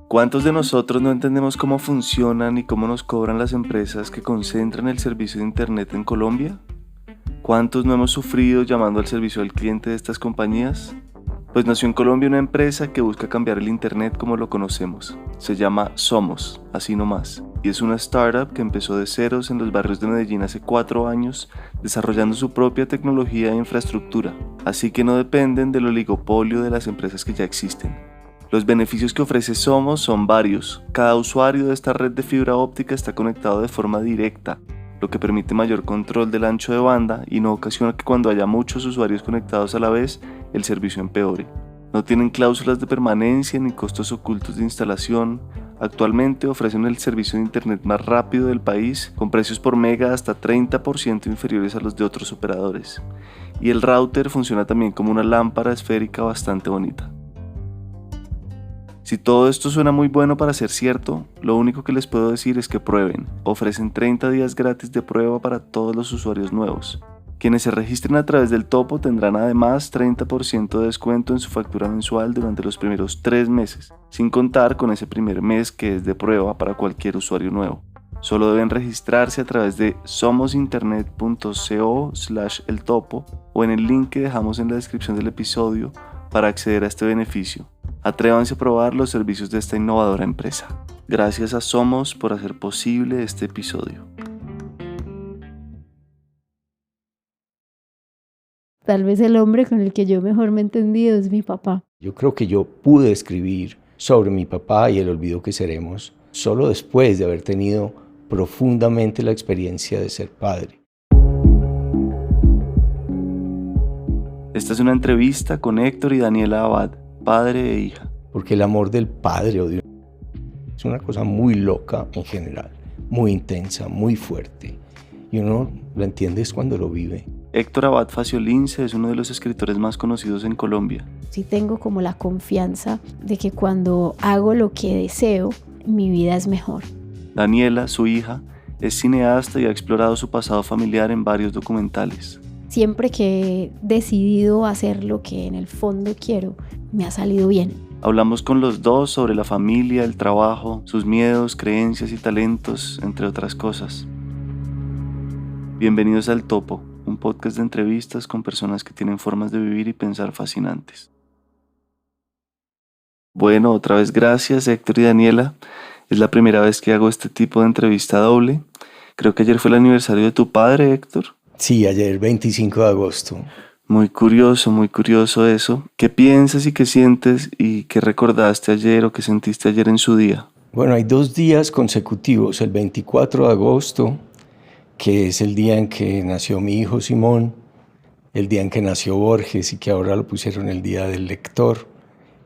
¿Cuántos de nosotros no entendemos cómo funcionan y cómo nos cobran las empresas que concentran el servicio de Internet en Colombia? ¿Cuántos no hemos sufrido llamando al servicio al cliente de estas compañías? Pues nació en Colombia una empresa que busca cambiar el Internet como lo conocemos. Se llama Somos, así nomás, y es una startup que empezó de ceros en los barrios de Medellín hace 4 años, desarrollando su propia tecnología e infraestructura, así que no dependen del oligopolio de las empresas que ya existen. Los beneficios que ofrece Somos son varios. Cada usuario de esta red de fibra óptica está conectado de forma directa, lo que permite mayor control del ancho de banda y no ocasiona que cuando haya muchos usuarios conectados a la vez, el servicio empeore. No tienen cláusulas de permanencia ni costos ocultos de instalación. Actualmente ofrecen el servicio de Internet más rápido del país, con precios por mega hasta 30% inferiores a los de otros operadores. Y el router funciona también como una lámpara esférica bastante bonita. Si todo esto suena muy bueno para ser cierto, lo único que les puedo decir es que prueben. Ofrecen 30 días gratis de prueba para todos los usuarios nuevos. Quienes se registren a través del Topo tendrán además 30% de descuento en su factura mensual durante los primeros 3 meses, sin contar con ese primer mes que es de prueba para cualquier usuario nuevo. Solo deben registrarse a través de somosinternet.co/eltopo o en el link que dejamos en la descripción del episodio para acceder a este beneficio. Atrévanse a probar los servicios de esta innovadora empresa. Gracias a Somos por hacer posible este episodio. Tal vez el hombre con el que yo mejor me he entendido es mi papá. Yo creo que yo pude escribir sobre mi papá y el olvido que seremos solo después de haber tenido profundamente la experiencia de ser padre. Esta es una entrevista con Héctor y Daniela Abad, padre e hija. Porque el amor del padre o de es una cosa muy loca en general, muy intensa, muy fuerte. Y uno lo entiende es cuando lo vive. Héctor Abad Faciolince es uno de los escritores más conocidos en Colombia. Sí tengo como la confianza de que cuando hago lo que deseo, mi vida es mejor. Daniela, su hija, es cineasta y ha explorado su pasado familiar en varios documentales. Siempre que he decidido hacer lo que en el fondo quiero, me ha salido bien. Hablamos con los dos sobre la familia, el trabajo, sus miedos, creencias y talentos, entre otras cosas. Bienvenidos al Topo, un podcast de entrevistas con personas que tienen formas de vivir y pensar fascinantes. Bueno, otra vez gracias Héctor y Daniela. Es la primera vez que hago este tipo de entrevista doble. Creo que ayer fue el aniversario de tu padre, Héctor. Sí, ayer 25 de agosto. Muy curioso eso. ¿Qué piensas y qué sientes y qué recordaste ayer o qué sentiste ayer en su día? Bueno, hay 2 días consecutivos, el 24 de agosto, que es el día en que nació mi hijo Simón, el día en que nació Borges y que ahora lo pusieron el día del lector,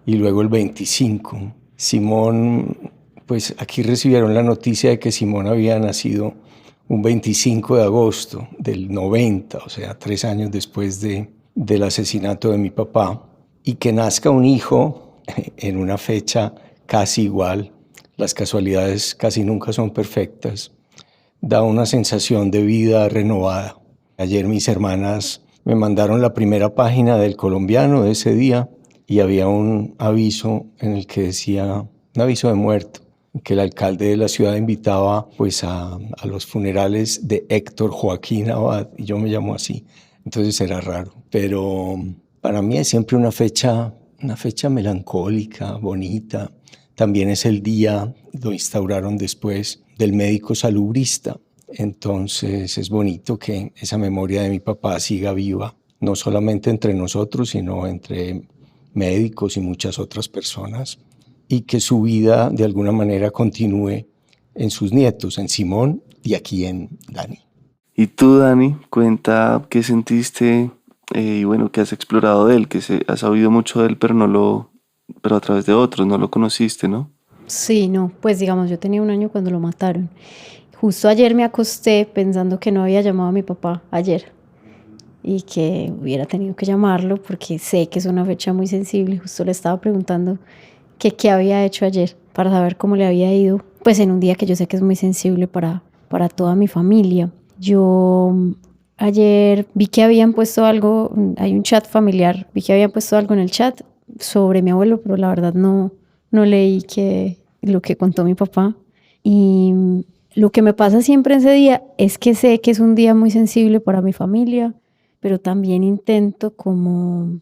y luego el 25. Simón, pues aquí recibieron la noticia de que Simón había nacido un 25 de agosto del 90, o sea, 3 años después del asesinato de mi papá, y que nazca un hijo en una fecha casi igual, las casualidades casi nunca son perfectas, da una sensación de vida renovada. Ayer mis hermanas me mandaron la primera página del Colombiano de ese día y había un aviso en el que decía, un aviso de muerto, que el alcalde de la ciudad invitaba pues a los funerales de Héctor Joaquín Abad, y yo me llamo así, entonces era raro. Pero para mí es siempre una fecha melancólica, bonita. También es el día, lo instauraron después, del médico salubrista. Entonces es bonito que esa memoria de mi papá siga viva, no solamente entre nosotros, sino entre médicos y muchas otras personas, y que su vida de alguna manera continúe en sus nietos, en Simón y aquí en Dani. Y tú, Dani, cuenta qué sentiste y bueno, qué has explorado de él, has sabido mucho de él, pero a través de otros, no lo conociste, ¿no? Sí, no, pues digamos, yo tenía 1 año cuando lo mataron. Justo ayer me acosté pensando que no había llamado a mi papá ayer y que hubiera tenido que llamarlo porque sé que es una fecha muy sensible. Justo le estaba preguntando que qué había hecho ayer para saber cómo le había ido, pues en un día que yo sé que es muy sensible para toda mi familia. Yo ayer vi que habían puesto algo, hay un chat familiar, vi que habían puesto algo en el chat sobre mi abuelo, pero la verdad no leí qué lo que contó mi papá. Y lo que me pasa siempre ese día es que sé que es un día muy sensible para mi familia, pero también intento como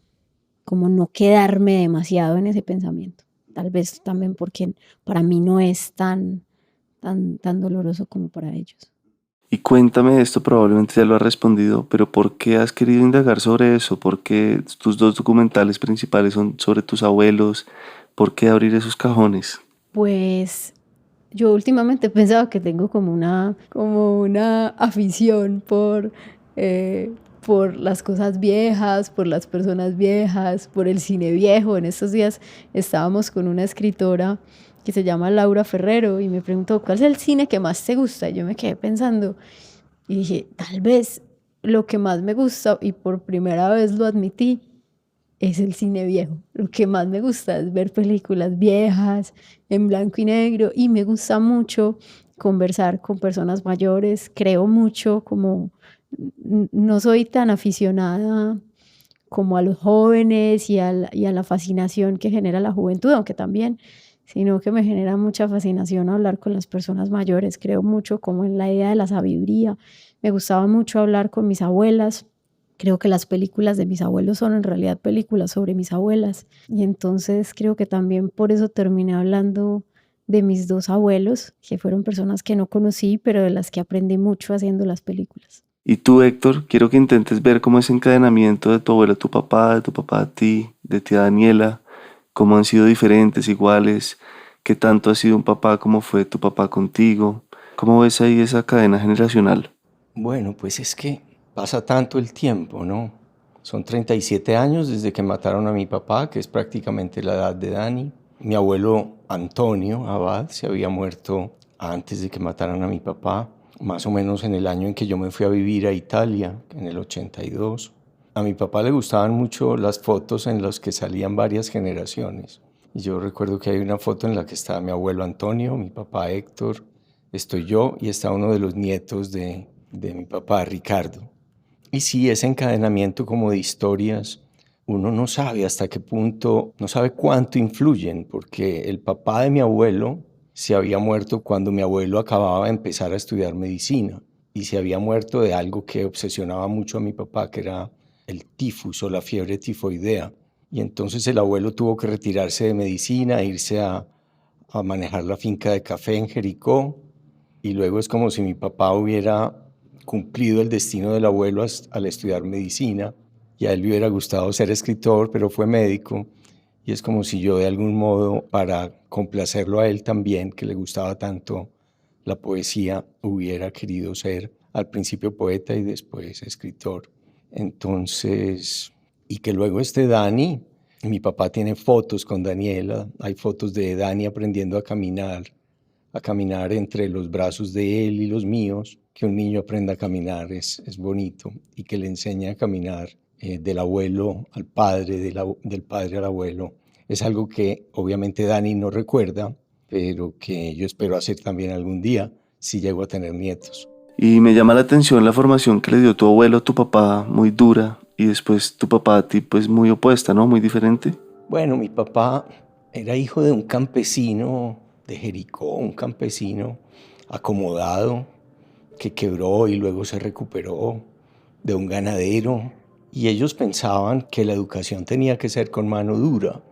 no quedarme demasiado en ese pensamiento. Tal vez también porque para mí no es tan doloroso como para ellos. Y cuéntame esto, probablemente ya lo has respondido, pero ¿por qué has querido indagar sobre eso? ¿Por qué tus dos documentales principales son sobre tus abuelos? ¿Por qué abrir esos cajones? Pues yo últimamente he pensado que tengo como una afición por las cosas viejas, por las personas viejas, por el cine viejo. En estos días estábamos con una escritora que se llama Laura Ferrero y me preguntó, ¿cuál es el cine que más te gusta? Y yo me quedé pensando y dije, tal vez lo que más me gusta, y por primera vez lo admití, es el cine viejo. Lo que más me gusta es ver películas viejas, en blanco y negro, y me gusta mucho conversar con personas mayores. Creo mucho como, no soy tan aficionada como a los jóvenes y a la fascinación que genera la juventud, aunque también, sino que me genera mucha fascinación hablar con las personas mayores. Creo mucho como en la idea de la sabiduría. Me gustaba mucho hablar con mis abuelas. Creo que las películas de mis abuelos son en realidad películas sobre mis abuelas. Y entonces creo que también por eso terminé hablando de mis dos abuelos, que fueron personas que no conocí, pero de las que aprendí mucho haciendo las películas. Y tú, Héctor, quiero que intentes ver cómo ese encadenamiento de tu abuelo a tu papá, de tu papá a ti, de ti a Daniela, cómo han sido diferentes, iguales, qué tanto ha sido un papá como fue tu papá contigo. ¿Cómo ves ahí esa cadena generacional? Bueno, pues es que pasa tanto el tiempo, ¿no? Son 37 años desde que mataron a mi papá, que es prácticamente la edad de Dani. Mi abuelo Antonio Abad se había muerto antes de que mataran a mi papá, más o menos en el año en que yo me fui a vivir a Italia, en el 82. A mi papá le gustaban mucho las fotos en las que salían varias generaciones. Y yo recuerdo que hay una foto en la que está mi abuelo Antonio, mi papá Héctor, estoy yo y está uno de los nietos de mi papá, Ricardo. Y sí, ese encadenamiento como de historias, uno no sabe hasta qué punto, no sabe cuánto influyen, porque el papá de mi abuelo se había muerto cuando mi abuelo acababa de empezar a estudiar medicina y se había muerto de algo que obsesionaba mucho a mi papá, que era el tifus o la fiebre tifoidea. Y entonces el abuelo tuvo que retirarse de medicina, irse a manejar la finca de café en Jericó, y luego es como si mi papá hubiera cumplido el destino del abuelo al estudiar medicina, y a él le hubiera gustado ser escritor, pero fue médico, y es como si yo de algún modo, para complacerlo a él también, que le gustaba tanto la poesía, hubiera querido ser al principio poeta y después escritor. Entonces, y que luego Dani, mi papá tiene fotos con Daniela, hay fotos de Dani aprendiendo a caminar entre los brazos de él y los míos. Que un niño aprenda a caminar es bonito, y que le enseñe a caminar del abuelo al padre, del padre al abuelo, es algo que obviamente Dani no recuerda, pero que yo espero hacer también algún día si llego a tener nietos. Y me llama la atención la formación que le dio tu abuelo a tu papá, muy dura, y después tu papá a ti, pues muy opuesta, ¿no? Muy diferente. Bueno, mi papá era hijo de un campesino de Jericó, un campesino acomodado que quebró y luego se recuperó, de un ganadero, y ellos pensaban que la educación tenía que ser con mano dura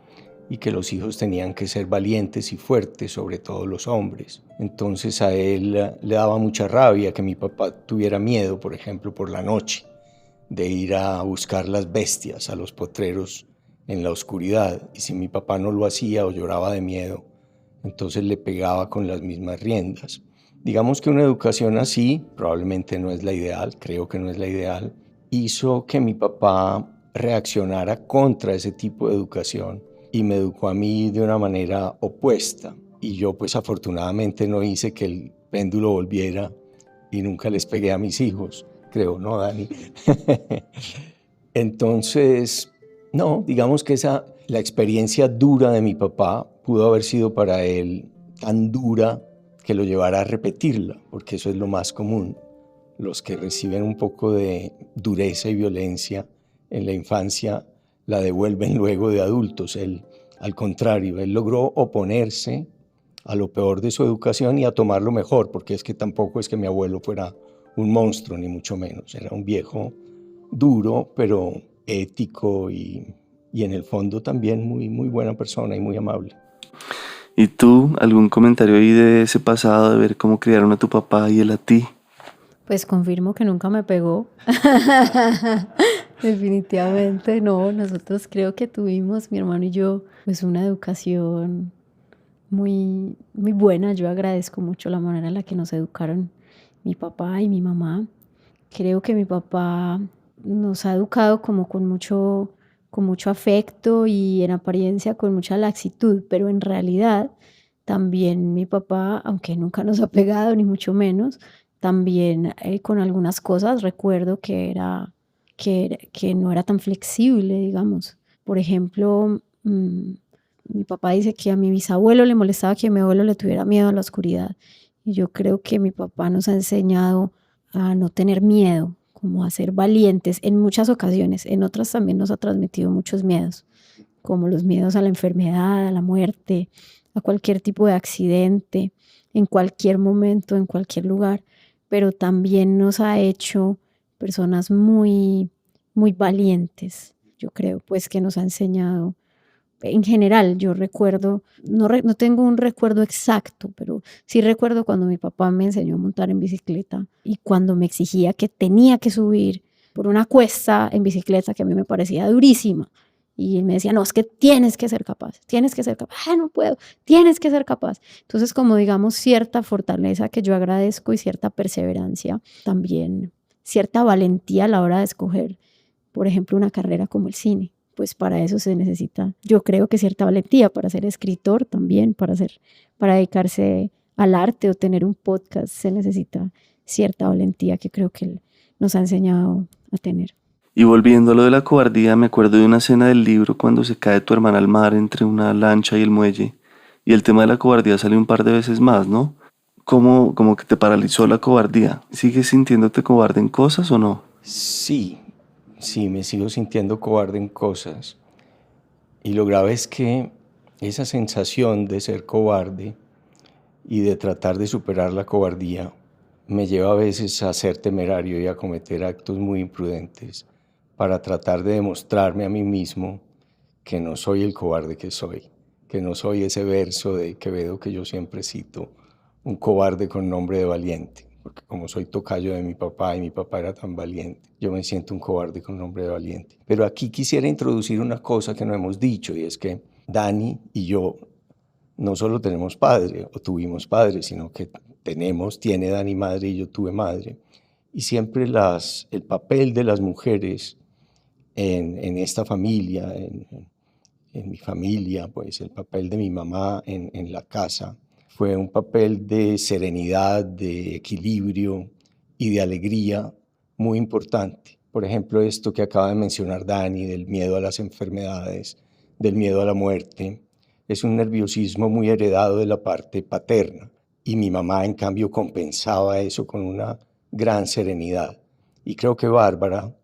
y que los hijos tenían que ser valientes y fuertes, sobre todo los hombres. Entonces a él le daba mucha rabia que mi papá tuviera miedo, por ejemplo, por la noche, de ir a buscar las bestias a los potreros en la oscuridad, y si mi papá no lo hacía o lloraba de miedo, entonces le pegaba con las mismas riendas. Digamos que una educación así, probablemente no es la ideal, creo que no es la ideal, hizo que mi papá reaccionara contra ese tipo de educación y me educó a mí de una manera opuesta. Y yo pues afortunadamente no hice que el péndulo volviera y nunca les pegué a mis hijos, creo, ¿no, Dani? Entonces, no, digamos que la experiencia dura de mi papá pudo haber sido para él tan dura que lo llevara a repetirla, porque eso es lo más común. Los que reciben un poco de dureza y violencia en la infancia la devuelven luego de adultos. Él, al contrario, él logró oponerse a lo peor de su educación y a tomar lo mejor, porque es que tampoco es que mi abuelo fuera un monstruo, ni mucho menos. Era un viejo duro, pero ético y en el fondo también muy, muy buena persona y muy amable. ¿Y tú, algún comentario ahí de ese pasado, de ver cómo criaron a tu papá y él a ti? Pues confirmo que nunca me pegó. Definitivamente no. Nosotros creo que tuvimos, mi hermano y yo, pues una educación muy, muy buena. Yo agradezco mucho la manera en la que nos educaron mi papá y mi mamá. Creo que mi papá nos ha educado como con mucho afecto y en apariencia con mucha laxitud, pero en realidad también mi papá, aunque nunca nos ha pegado ni mucho menos, también con algunas cosas recuerdo que no era tan flexible, digamos. Por ejemplo, mi papá dice que a mi bisabuelo le molestaba que a mi abuelo le tuviera miedo a la oscuridad. Y yo creo que mi papá nos ha enseñado a no tener miedo, como a ser valientes en muchas ocasiones. En otras también nos ha transmitido muchos miedos, como los miedos a la enfermedad, a la muerte, a cualquier tipo de accidente, en cualquier momento, en cualquier lugar. Pero también nos ha hecho personas muy, muy valientes. Yo creo, pues, que nos ha enseñado en general. Yo recuerdo, no tengo un recuerdo exacto, pero sí recuerdo cuando mi papá me enseñó a montar en bicicleta y cuando me exigía que tenía que subir por una cuesta en bicicleta que a mí me parecía durísima. Y él me decía, no, es que tienes que ser capaz, no puedo, tienes que ser capaz. Entonces, como digamos, cierta fortaleza que yo agradezco y cierta perseverancia, también cierta valentía a la hora de escoger, por ejemplo, una carrera como el cine. Pues para eso se necesita, yo creo que cierta valentía para ser escritor también, para dedicarse al arte o tener un podcast, se necesita cierta valentía que creo que él nos ha enseñado a tener. Y volviendo a lo de la cobardía, me acuerdo de una escena del libro cuando se cae tu hermana al mar entre una lancha y el muelle, y el tema de la cobardía sale un par de veces más, ¿no? ¿Cómo que te paralizó la cobardía? ¿Sigues sintiéndote cobarde en cosas o no? Sí, me sigo sintiendo cobarde en cosas. Y lo grave es que esa sensación de ser cobarde y de tratar de superar la cobardía me lleva a veces a ser temerario y a cometer actos muy imprudentes para tratar de demostrarme a mí mismo que no soy el cobarde que soy, que no soy ese verso de Quevedo que yo siempre cito, un cobarde con nombre de valiente, porque como soy tocayo de mi papá y mi papá era tan valiente, yo me siento un cobarde con nombre de valiente. Pero aquí quisiera introducir una cosa que no hemos dicho, y es que Dani y yo no solo tenemos padre o tuvimos padre, sino que tiene Dani madre y yo tuve madre. Y siempre el papel de las mujeres en esta familia, en mi familia, pues el papel de mi mamá en la casa fue un papel de serenidad, de equilibrio y de alegría muy importante. Por ejemplo, esto que acaba de mencionar Dani, del miedo a las enfermedades, del miedo a la muerte, es un nerviosismo muy heredado de la parte paterna. Y mi mamá, en cambio, compensaba eso con una gran serenidad. Y creo que Bárbara,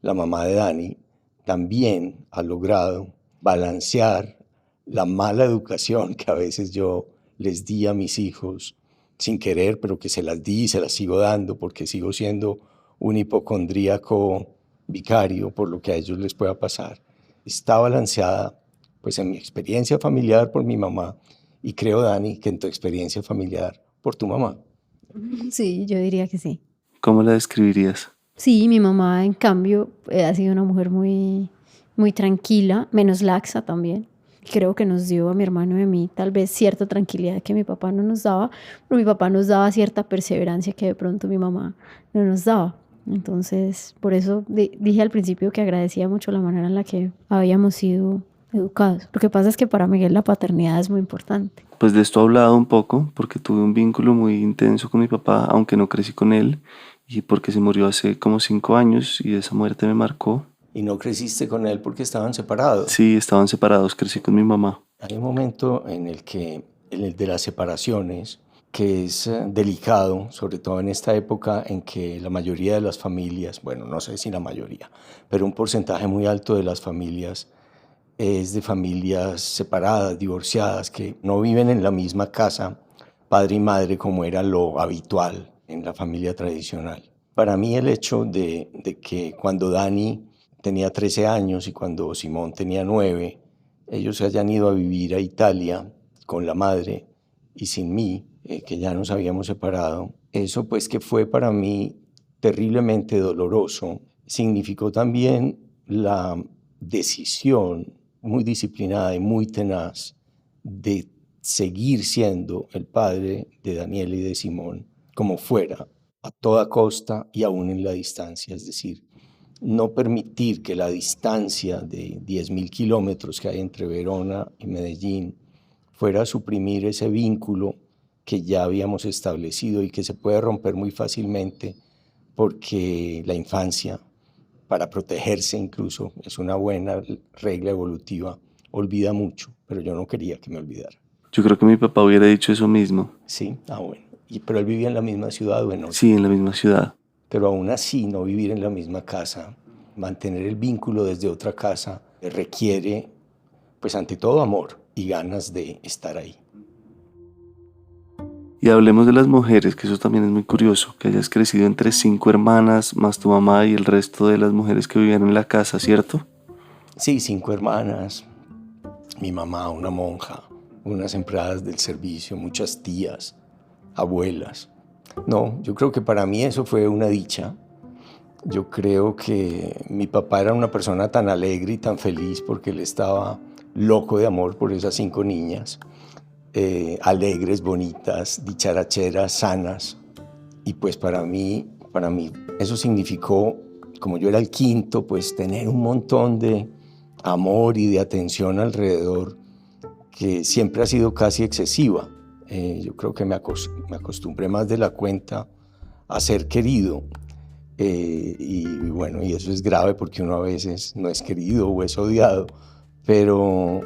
la mamá de Dani, también ha logrado balancear la mala educación que a veces yo les di a mis hijos sin querer, pero que se las di y se las sigo dando porque sigo siendo un hipocondríaco vicario por lo que a ellos les pueda pasar. Está balanceada, pues en mi experiencia familiar por mi mamá y creo, Dani, que en tu experiencia familiar por tu mamá. Sí, yo diría que sí. ¿Cómo la describirías? Sí, mi mamá, en cambio, ha sido una mujer muy, muy tranquila, menos laxa también. Creo que nos dio a mi hermano y a mí tal vez cierta tranquilidad que mi papá no nos daba, pero mi papá nos daba cierta perseverancia que de pronto mi mamá no nos daba. Entonces, por eso dije al principio que agradecía mucho la manera en la que habíamos sido educados. Lo que pasa es que para Miguel la paternidad es muy importante. Pues de esto he hablado un poco, porque tuve un vínculo muy intenso con mi papá, aunque no crecí con él, y porque se murió hace como 5 años y esa muerte me marcó. ¿Y no creciste con él porque estaban separados? Sí, estaban separados, crecí con mi mamá. Hay un momento en el de las separaciones, que es delicado, sobre todo en esta época en que la mayoría de las familias, bueno, no sé si la mayoría, pero un porcentaje muy alto de las familias es de familias separadas, divorciadas, que no viven en la misma casa, padre y madre, como era lo habitual en la familia tradicional. Para mí el hecho de que cuando Dani tenía 13 años y cuando Simón tenía 9, ellos se hayan ido a vivir a Italia con la madre y sin mí, que ya nos habíamos separado, eso pues que fue para mí terriblemente doloroso, significó también la decisión muy disciplinada y muy tenaz de seguir siendo el padre de Daniel y de Simón, como fuera, a toda costa y aún en la distancia. Es decir, no permitir que la distancia de 10.000 kilómetros que hay entre Verona y Medellín fuera a suprimir ese vínculo que ya habíamos establecido y que se puede romper muy fácilmente porque la infancia, para protegerse incluso, es una buena regla evolutiva, olvida mucho, pero yo no quería que me olvidara. Yo creo que mi papá hubiera dicho eso mismo. Sí, bueno. Pero él vivía en la misma ciudad o en otra. Sí, en la misma ciudad. Pero aún así, no vivir en la misma casa, mantener el vínculo desde otra casa, requiere, pues ante todo, amor y ganas de estar ahí. Y hablemos de las mujeres, que eso también es muy curioso, que hayas crecido entre 5 hermanas, más tu mamá y el resto de las mujeres que vivían en la casa, ¿cierto? Sí, 5 hermanas, mi mamá, una monja, unas empleadas del servicio, muchas tías, abuelas. No, yo creo que para mí eso fue una dicha. Yo creo que mi papá era una persona tan alegre y tan feliz porque él estaba loco de amor por esas 5 niñas, alegres, bonitas, dicharacheras, sanas. Y pues para mí eso significó, como yo era el quinto, pues tener un montón de amor y de atención alrededor que siempre ha sido casi excesiva. Yo creo que me acostumbré más de la cuenta a ser querido. Y bueno, y eso es grave porque uno a veces no es querido o es odiado, pero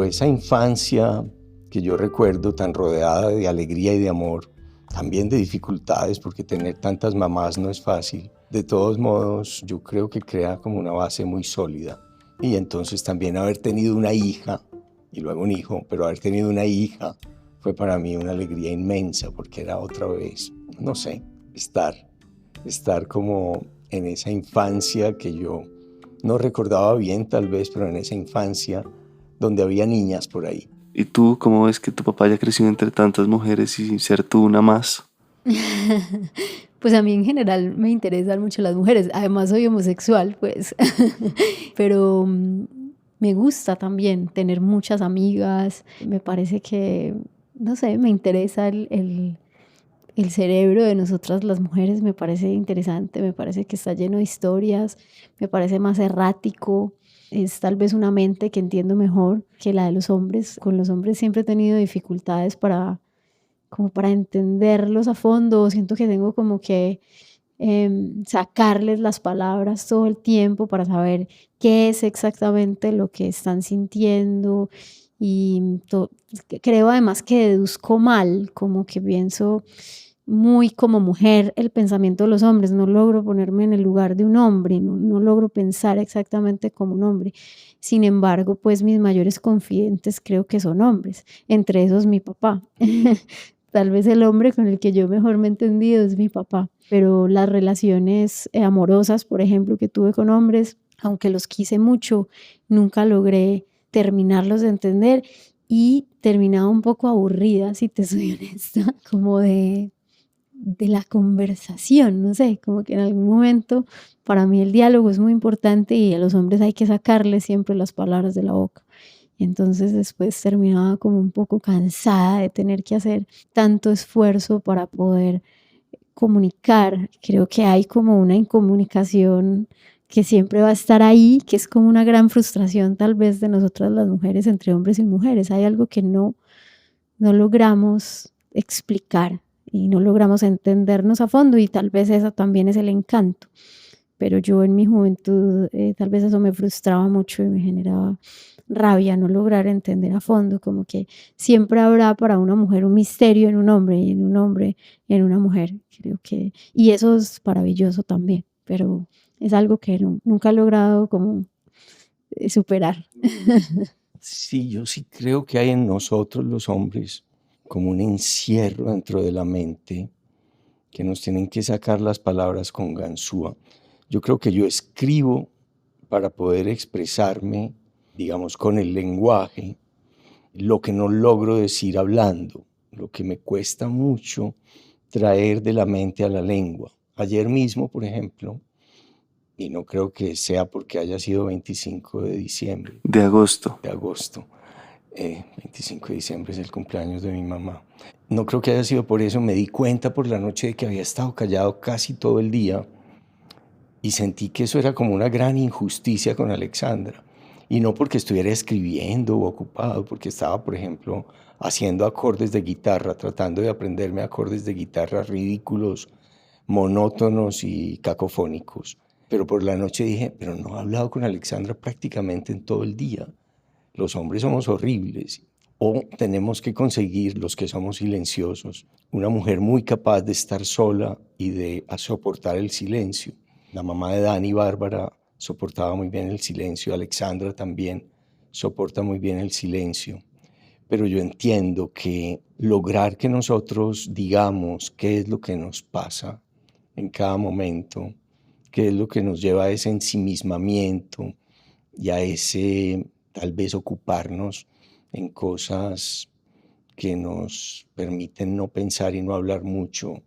esa infancia que yo recuerdo tan rodeada de alegría y de amor, también de dificultades, porque tener tantas mamás no es fácil. De todos modos, yo creo que crea como una base muy sólida. Y entonces también haber tenido una hija, y luego un hijo, pero haber tenido una hija fue para mí una alegría inmensa, porque era otra vez, no sé, estar como en esa infancia que yo no recordaba bien tal vez, pero en esa infancia donde había niñas por ahí. ¿Y tú cómo ves que tu papá haya crecido entre tantas mujeres y ser tú una más? Pues a mí en general me interesan mucho las mujeres, además soy homosexual, pues, pero me gusta también tener muchas amigas, me parece que, no sé, me interesa el cerebro de nosotras las mujeres, me parece interesante, me parece que está lleno de historias, me parece más errático, es tal vez una mente que entiendo mejor que la de los hombres. Con los hombres siempre he tenido dificultades como para entenderlos a fondo, siento que tengo como que sacarles las palabras todo el tiempo para saber qué es exactamente lo que están sintiendo y creo además que deduzco mal, como que pienso muy como mujer el pensamiento de los hombres, no logro ponerme en el lugar de un hombre, no logro pensar exactamente como un hombre. Sin embargo, pues mis mayores confidentes creo que son hombres, entre esos mi papá. Tal vez el hombre con el que yo mejor me he entendido es mi papá, pero las relaciones amorosas, por ejemplo, que tuve con hombres, aunque los quise mucho, nunca logré terminarlos de entender y terminaba un poco aburrida, si te soy honesta, como de la conversación, no sé, como que en algún momento para mí el diálogo es muy importante y a los hombres hay que sacarles siempre las palabras de la boca. Entonces después terminaba como un poco cansada de tener que hacer tanto esfuerzo para poder comunicar. Creo que hay como una incomunicación que siempre va a estar ahí, que es como una gran frustración tal vez de nosotras las mujeres entre hombres y mujeres. Hay algo que no logramos explicar y no logramos entendernos a fondo y tal vez eso también es el encanto. Pero yo en mi juventud tal vez eso me frustraba mucho y me generaba rabia no lograr entender a fondo, como que siempre habrá para una mujer un misterio en un hombre y en un hombre y en una mujer, creo que, y eso es maravilloso también, pero es algo que nunca he logrado como superar. Sí, yo sí creo que hay en nosotros los hombres como un encierro dentro de la mente que nos tienen que sacar las palabras con ganzúa. Yo creo que yo escribo para poder expresarme, digamos, con el lenguaje, lo que no logro decir hablando, lo que me cuesta mucho traer de la mente a la lengua. Ayer mismo, por ejemplo, y no creo que sea porque haya sido 25 de diciembre, De agosto. de agosto, 25 de diciembre es el cumpleaños de mi mamá. No creo que haya sido por eso, me di cuenta por la noche de que había estado callado casi todo el día y sentí que eso era como una gran injusticia con Alexandra. Y no porque estuviera escribiendo o ocupado, porque estaba, por ejemplo, haciendo acordes de guitarra, tratando de aprenderme acordes de guitarra ridículos, monótonos y cacofónicos. Pero por la noche dije, pero no he hablado con Alexandra prácticamente en todo el día. Los hombres somos horribles. O tenemos que conseguir, los que somos silenciosos, una mujer muy capaz de estar sola y de soportar el silencio. La mamá de Dani, Bárbara, soportaba muy bien el silencio. Alexandra también soporta muy bien el silencio. Pero yo entiendo que lograr que nosotros digamos qué es lo que nos pasa en cada momento, qué es lo que nos lleva a ese ensimismamiento y a ese tal vez ocuparnos en cosas que nos permiten no pensar y no hablar mucho,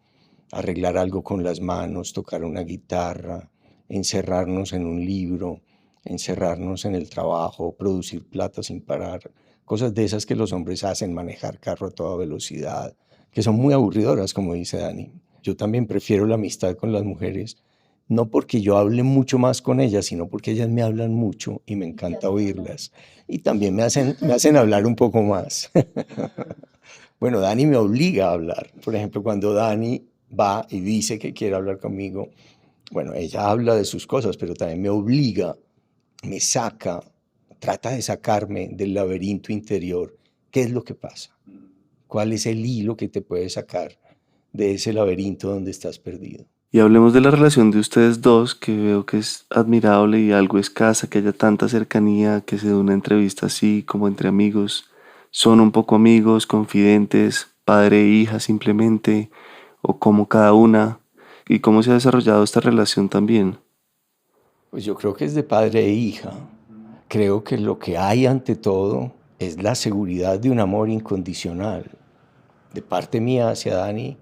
arreglar algo con las manos, tocar una guitarra, encerrarnos en un libro, encerrarnos en el trabajo, producir plata sin parar, cosas de esas que los hombres hacen, manejar carro a toda velocidad, que son muy aburridoras, como dice Dani. Yo también prefiero la amistad con las mujeres, no porque yo hable mucho más con ellas, sino porque ellas me hablan mucho y me encanta oírlas. Y también me hacen hablar un poco más. Bueno, Dani me obliga a hablar. Por ejemplo, cuando Dani va y dice que quiere hablar conmigo, bueno, ella habla de sus cosas, pero también me obliga, me saca, trata de sacarme del laberinto interior. ¿Qué es lo que pasa? ¿Cuál es el hilo que te puede sacar de ese laberinto donde estás perdido? Y hablemos de la relación de ustedes dos, que veo que es admirable y algo escasa, que haya tanta cercanía, que se dé una entrevista así como entre amigos. ¿Son un poco amigos, confidentes, padre e hija simplemente, o como cada una? ¿Y cómo se ha desarrollado esta relación también? Pues yo creo que es de padre e hija. Creo que lo que hay ante todo es la seguridad de un amor incondicional. De parte mía hacia Dani,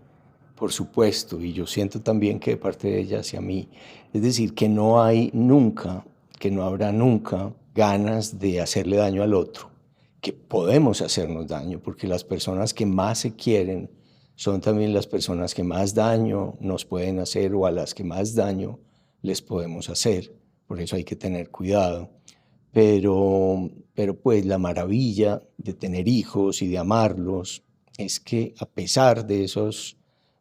por supuesto, y yo siento también que de parte de ella hacia mí. Es decir, que no hay nunca, que no habrá nunca ganas de hacerle daño al otro, que podemos hacernos daño, porque las personas que más se quieren son también las personas que más daño nos pueden hacer o a las que más daño les podemos hacer. Por eso hay que tener cuidado. Pero pues la maravilla de tener hijos y de amarlos es que a pesar de esos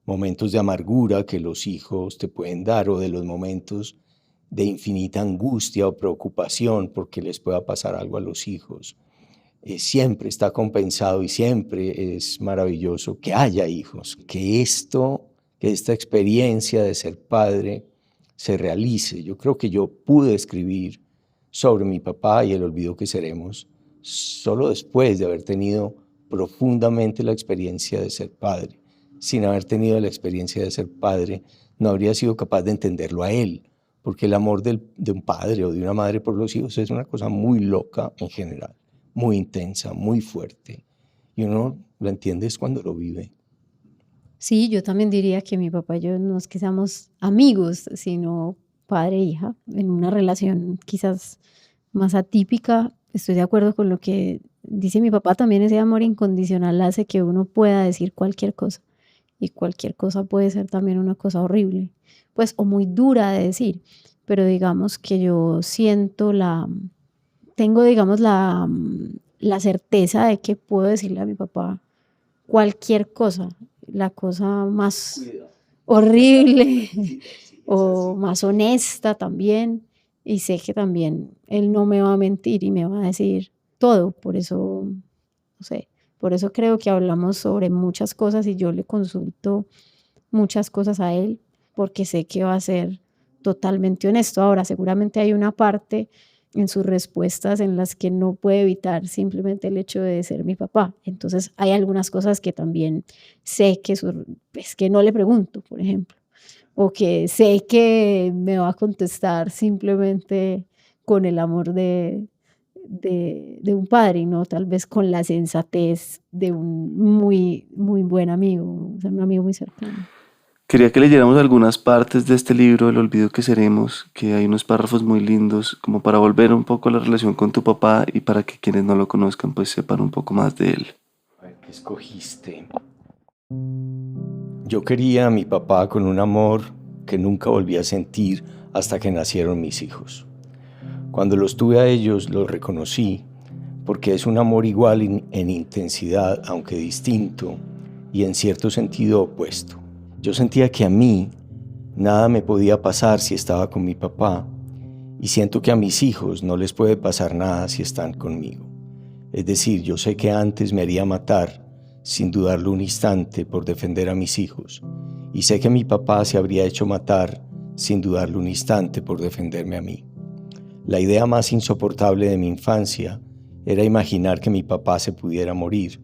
momentos de amargura que los hijos te pueden dar o de los momentos de infinita angustia o preocupación porque les pueda pasar algo a los hijos, siempre está compensado y siempre es maravilloso que haya hijos, que esta experiencia de ser padre se realice. Yo creo que yo pude escribir sobre mi papá y el olvido que seremos solo después de haber tenido profundamente la experiencia de ser padre. Sin haber tenido la experiencia de ser padre, no habría sido capaz de entenderlo a él, porque el amor de un padre o de una madre por los hijos es una cosa muy loca en general, muy intensa, muy fuerte, y uno lo entiende es cuando lo vive. Sí, yo también diría que mi papá y yo no es que seamos amigos, sino padre e hija, en una relación quizás más atípica. Estoy de acuerdo con lo que dice mi papá, también ese amor incondicional hace que uno pueda decir cualquier cosa y cualquier cosa puede ser también una cosa horrible, pues o muy dura de decir, pero digamos que yo tengo digamos la certeza de que puedo decirle a mi papá cualquier cosa, la cosa más horrible o más honesta también. Y sé que también él no me va a mentir y me va a decir todo. Por eso, no sé, por eso creo que hablamos sobre muchas cosas y yo le consulto muchas cosas a él porque sé que va a ser totalmente honesto. Ahora, seguramente hay una parte en sus respuestas en las que no puede evitar simplemente el hecho de ser mi papá. Entonces hay algunas cosas que también sé que, pues, que no le pregunto, por ejemplo, o que sé que me va a contestar simplemente con el amor de un padre y no tal vez con la sensatez de un muy, muy buen amigo, o sea, un amigo muy cercano. Quería que leyéramos algunas partes de este libro, El olvido que seremos, que hay unos párrafos muy lindos, como para volver un poco a la relación con tu papá y para que quienes no lo conozcan pues sepan un poco más de él. A ver, ¿qué escogiste? Yo quería a mi papá con un amor que nunca volví a sentir hasta que nacieron mis hijos. Cuando los tuve a ellos, los reconocí, porque es un amor igual en intensidad, aunque distinto, y en cierto sentido opuesto. Yo sentía que a mí nada me podía pasar si estaba con mi papá, y siento que a mis hijos no les puede pasar nada si están conmigo. Es decir, yo sé que antes me haría matar, sin dudarlo un instante, por defender a mis hijos, y sé que mi papá se habría hecho matar, sin dudarlo un instante, por defenderme a mí. La idea más insoportable de mi infancia era imaginar que mi papá se pudiera morir,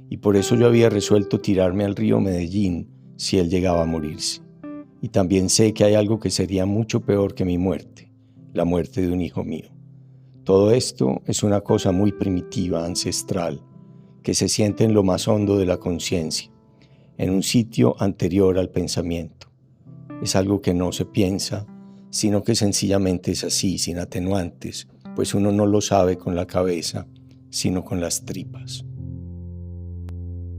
y por eso yo había resuelto tirarme al río Medellín si él llegaba a morirse. Y también sé que hay algo que sería mucho peor que mi muerte, la muerte de un hijo mío. Todo esto es una cosa muy primitiva, ancestral, que se siente en lo más hondo de la conciencia, en un sitio anterior al pensamiento. Es algo que no se piensa, sino que sencillamente es así, sin atenuantes, pues uno no lo sabe con la cabeza, sino con las tripas.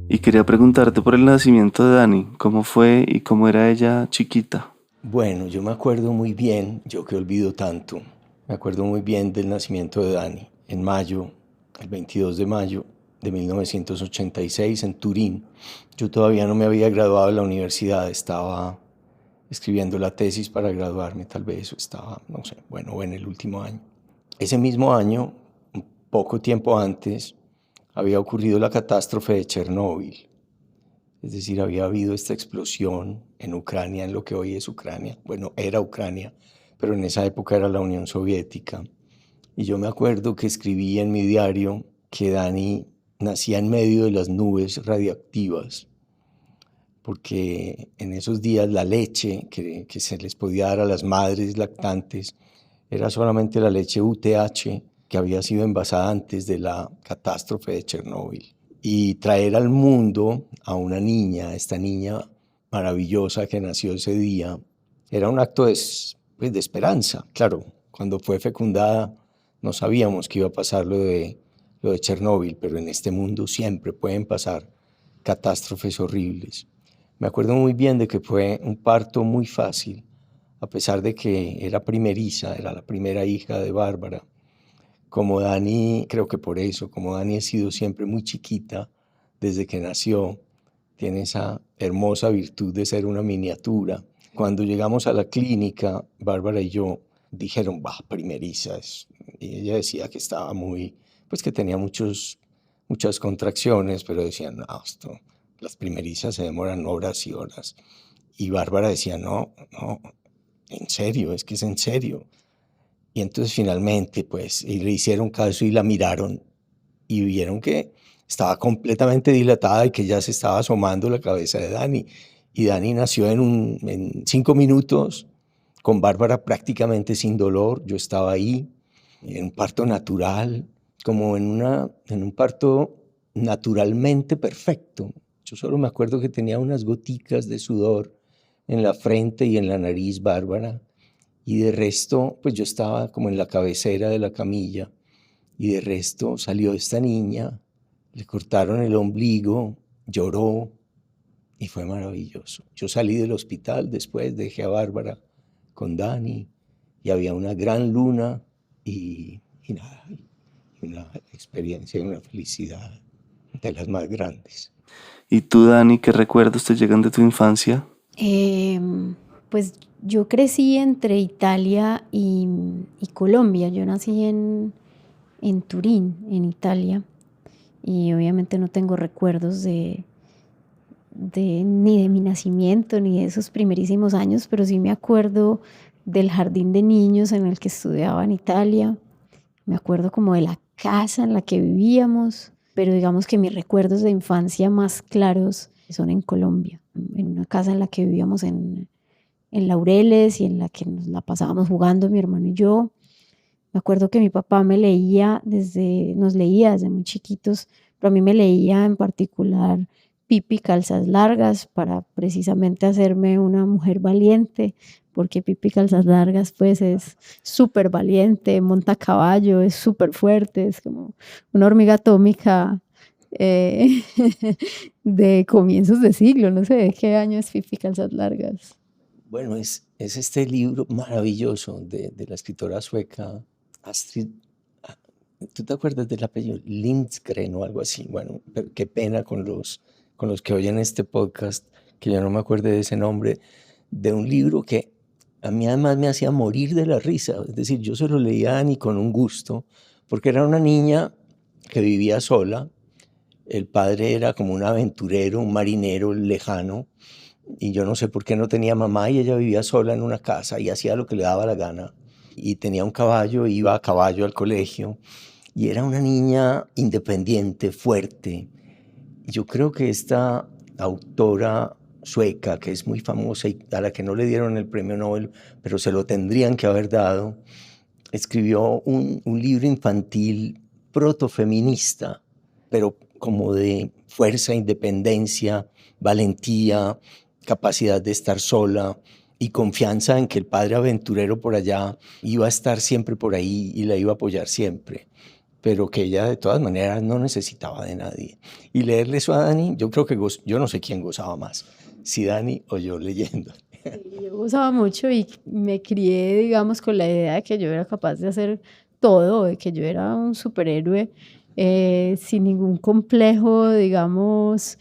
Y quería preguntarte por el nacimiento de Dani, cómo fue y cómo era ella chiquita. Bueno, yo me acuerdo muy bien, yo que olvido tanto, me acuerdo muy bien del nacimiento de Dani, en mayo, el 22 de mayo de 1986 en Turín. Yo todavía no me había graduado de la universidad, estaba escribiendo la tesis para graduarme tal vez, o estaba, no sé, bueno, o en el último año. Ese mismo año, un poco tiempo antes, había ocurrido la catástrofe de Chernóbil. Es decir, había habido esta explosión en Ucrania, en lo que hoy es Ucrania. Bueno, era Ucrania, pero en esa época era la Unión Soviética. Y yo me acuerdo que escribí en mi diario que Dani nacía en medio de las nubes radioactivas, porque en esos días la leche que se les podía dar a las madres lactantes era solamente la leche UTH que había sido envasada antes de la catástrofe de Chernóbil. Y traer al mundo a una niña, esta niña maravillosa que nació ese día, era un acto de esperanza. Claro, cuando fue fecundada no sabíamos que iba a pasar lo de Chernóbil, pero en este mundo siempre pueden pasar catástrofes horribles. Me acuerdo muy bien de que fue un parto muy fácil, a pesar de que era primeriza, era la primera hija de Bárbara. Como Dani, creo que por eso, como Dani ha sido siempre muy chiquita desde que nació, tiene esa hermosa virtud de ser una miniatura. Cuando llegamos a la clínica, Bárbara y yo dijeron, primeriza. Y ella decía que estaba pues que tenía muchas contracciones, pero decían, no, las primerizas se demoran horas y horas. Y Bárbara decía, no, en serio, es que es en serio. Y entonces finalmente, pues, le hicieron caso y la miraron y vieron que estaba completamente dilatada y que ya se estaba asomando la cabeza de Dani. Y Dani nació en 5 minutos, con Bárbara prácticamente sin dolor. Yo estaba ahí, en un parto natural, como en un parto naturalmente perfecto. Yo solo me acuerdo que tenía unas goticas de sudor en la frente y en la nariz, Bárbara. Y de resto, pues yo estaba como en la cabecera de la camilla, y de resto salió esta niña, le cortaron el ombligo, lloró, y fue maravilloso. Yo salí del hospital después, dejé a Bárbara con Dani, y había una gran luna, y nada, una experiencia y una felicidad de las más grandes. ¿Y tú, Dani, qué recuerdos te llegan de tu infancia? Pues yo crecí entre Italia y Colombia. Yo nací en Turín, en Italia, y obviamente no tengo recuerdos ni de mi nacimiento ni de esos primerísimos años, pero sí me acuerdo del jardín de niños en el que estudiaba en Italia, me acuerdo como de la casa en la que vivíamos, pero digamos que mis recuerdos de infancia más claros son en Colombia, en una casa en la que vivíamos en Laureles y en la que nos la pasábamos jugando mi hermano y yo. Me acuerdo que mi papá nos leía desde muy chiquitos, pero a mí me leía en particular Pipi Calzas Largas para precisamente hacerme una mujer valiente, porque Pipi Calzas Largas pues es súper valiente, monta a caballo, es súper fuerte, es como una hormiga atómica eh, de comienzos de siglo, no sé de qué año es Pipi Calzas Largas. Bueno, es este libro maravilloso de la escritora sueca Astrid. ¿Tú te acuerdas del apellido? Lindgren o algo así. Bueno, pero qué pena con los que oyen este podcast, que yo no me acuerde de ese nombre, de un libro que a mí además me hacía morir de la risa. Es decir, yo se lo leía a Dani con un gusto, porque era una niña que vivía sola. El padre era como un aventurero, un marinero lejano, y yo no sé por qué no tenía mamá, y ella vivía sola en una casa y hacía lo que le daba la gana. Y tenía un caballo, iba a caballo al colegio, y era una niña independiente, fuerte. Yo creo que esta autora sueca, que es muy famosa y a la que no le dieron el premio Nobel, pero se lo tendrían que haber dado, escribió un libro infantil protofeminista, pero como de fuerza, independencia, valentía, capacidad de estar sola y confianza en que el padre aventurero por allá iba a estar siempre por ahí y la iba a apoyar siempre, pero que ella de todas maneras no necesitaba de nadie. Y leerle eso a Dani, yo creo que yo no sé quién gozaba más, si Dani o yo leyendo. Sí, yo gozaba mucho y me crié, digamos, con la idea de que yo era capaz de hacer todo, de que yo era un superhéroe sin ningún complejo, digamos,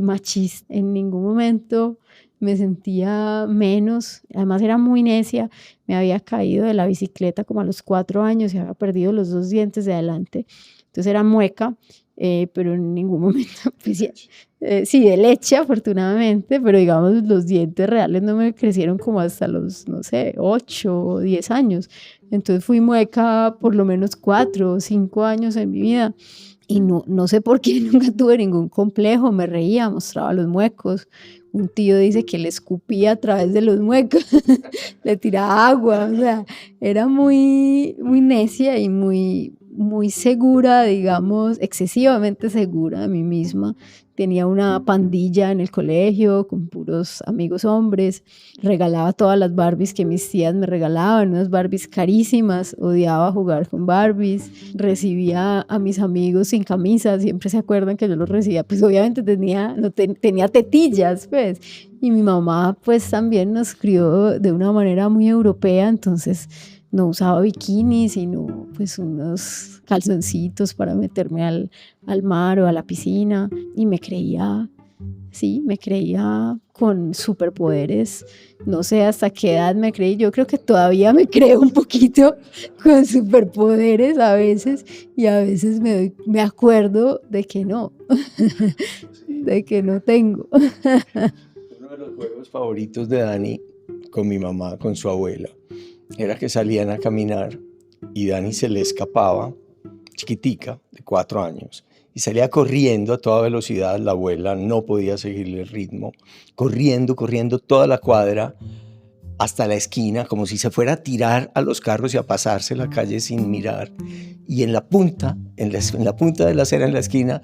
machista. En ningún momento me sentía menos. Además era muy necia. Me había caído de la bicicleta como a los 4 años y había perdido los 2 dientes de adelante. Entonces era mueca, pero en ningún momento, pues, sí, de leche afortunadamente, pero digamos los dientes reales no me crecieron como hasta los, no sé, 8 o 10 años. Entonces fui mueca por lo menos 4 o 5 años en mi vida. Y no sé por qué nunca tuve ningún complejo, me reía, mostraba los muecos. Un tío dice que le escupía a través de los muecos, le tiraba agua, o sea, era muy, muy necia y muy segura, digamos, excesivamente segura de mí misma. Tenía una pandilla en el colegio con puros amigos hombres, regalaba todas las Barbies que mis tías me regalaban, unas Barbies carísimas, odiaba jugar con Barbies, recibía a mis amigos sin camisa, siempre se acuerdan que yo los recibía, pues obviamente tenía tetillas, pues, y mi mamá pues también nos crió de una manera muy europea, entonces no usaba bikinis, sino pues unos calzoncitos para meterme al mar o a la piscina, y me creía con superpoderes. No sé hasta qué edad me creí, yo creo que todavía me creo un poquito con superpoderes a veces, y a veces me acuerdo de que no, de que no tengo. Uno de los juegos favoritos de Dani con mi mamá, con su abuela, era que salían a caminar y Dani se le escapaba, chiquitica, de 4 años, y salía corriendo a toda velocidad. La abuela no podía seguirle el ritmo, corriendo toda la cuadra hasta la esquina, como si se fuera a tirar a los carros y a pasarse la calle sin mirar. Y en la punta de la acera, en la esquina,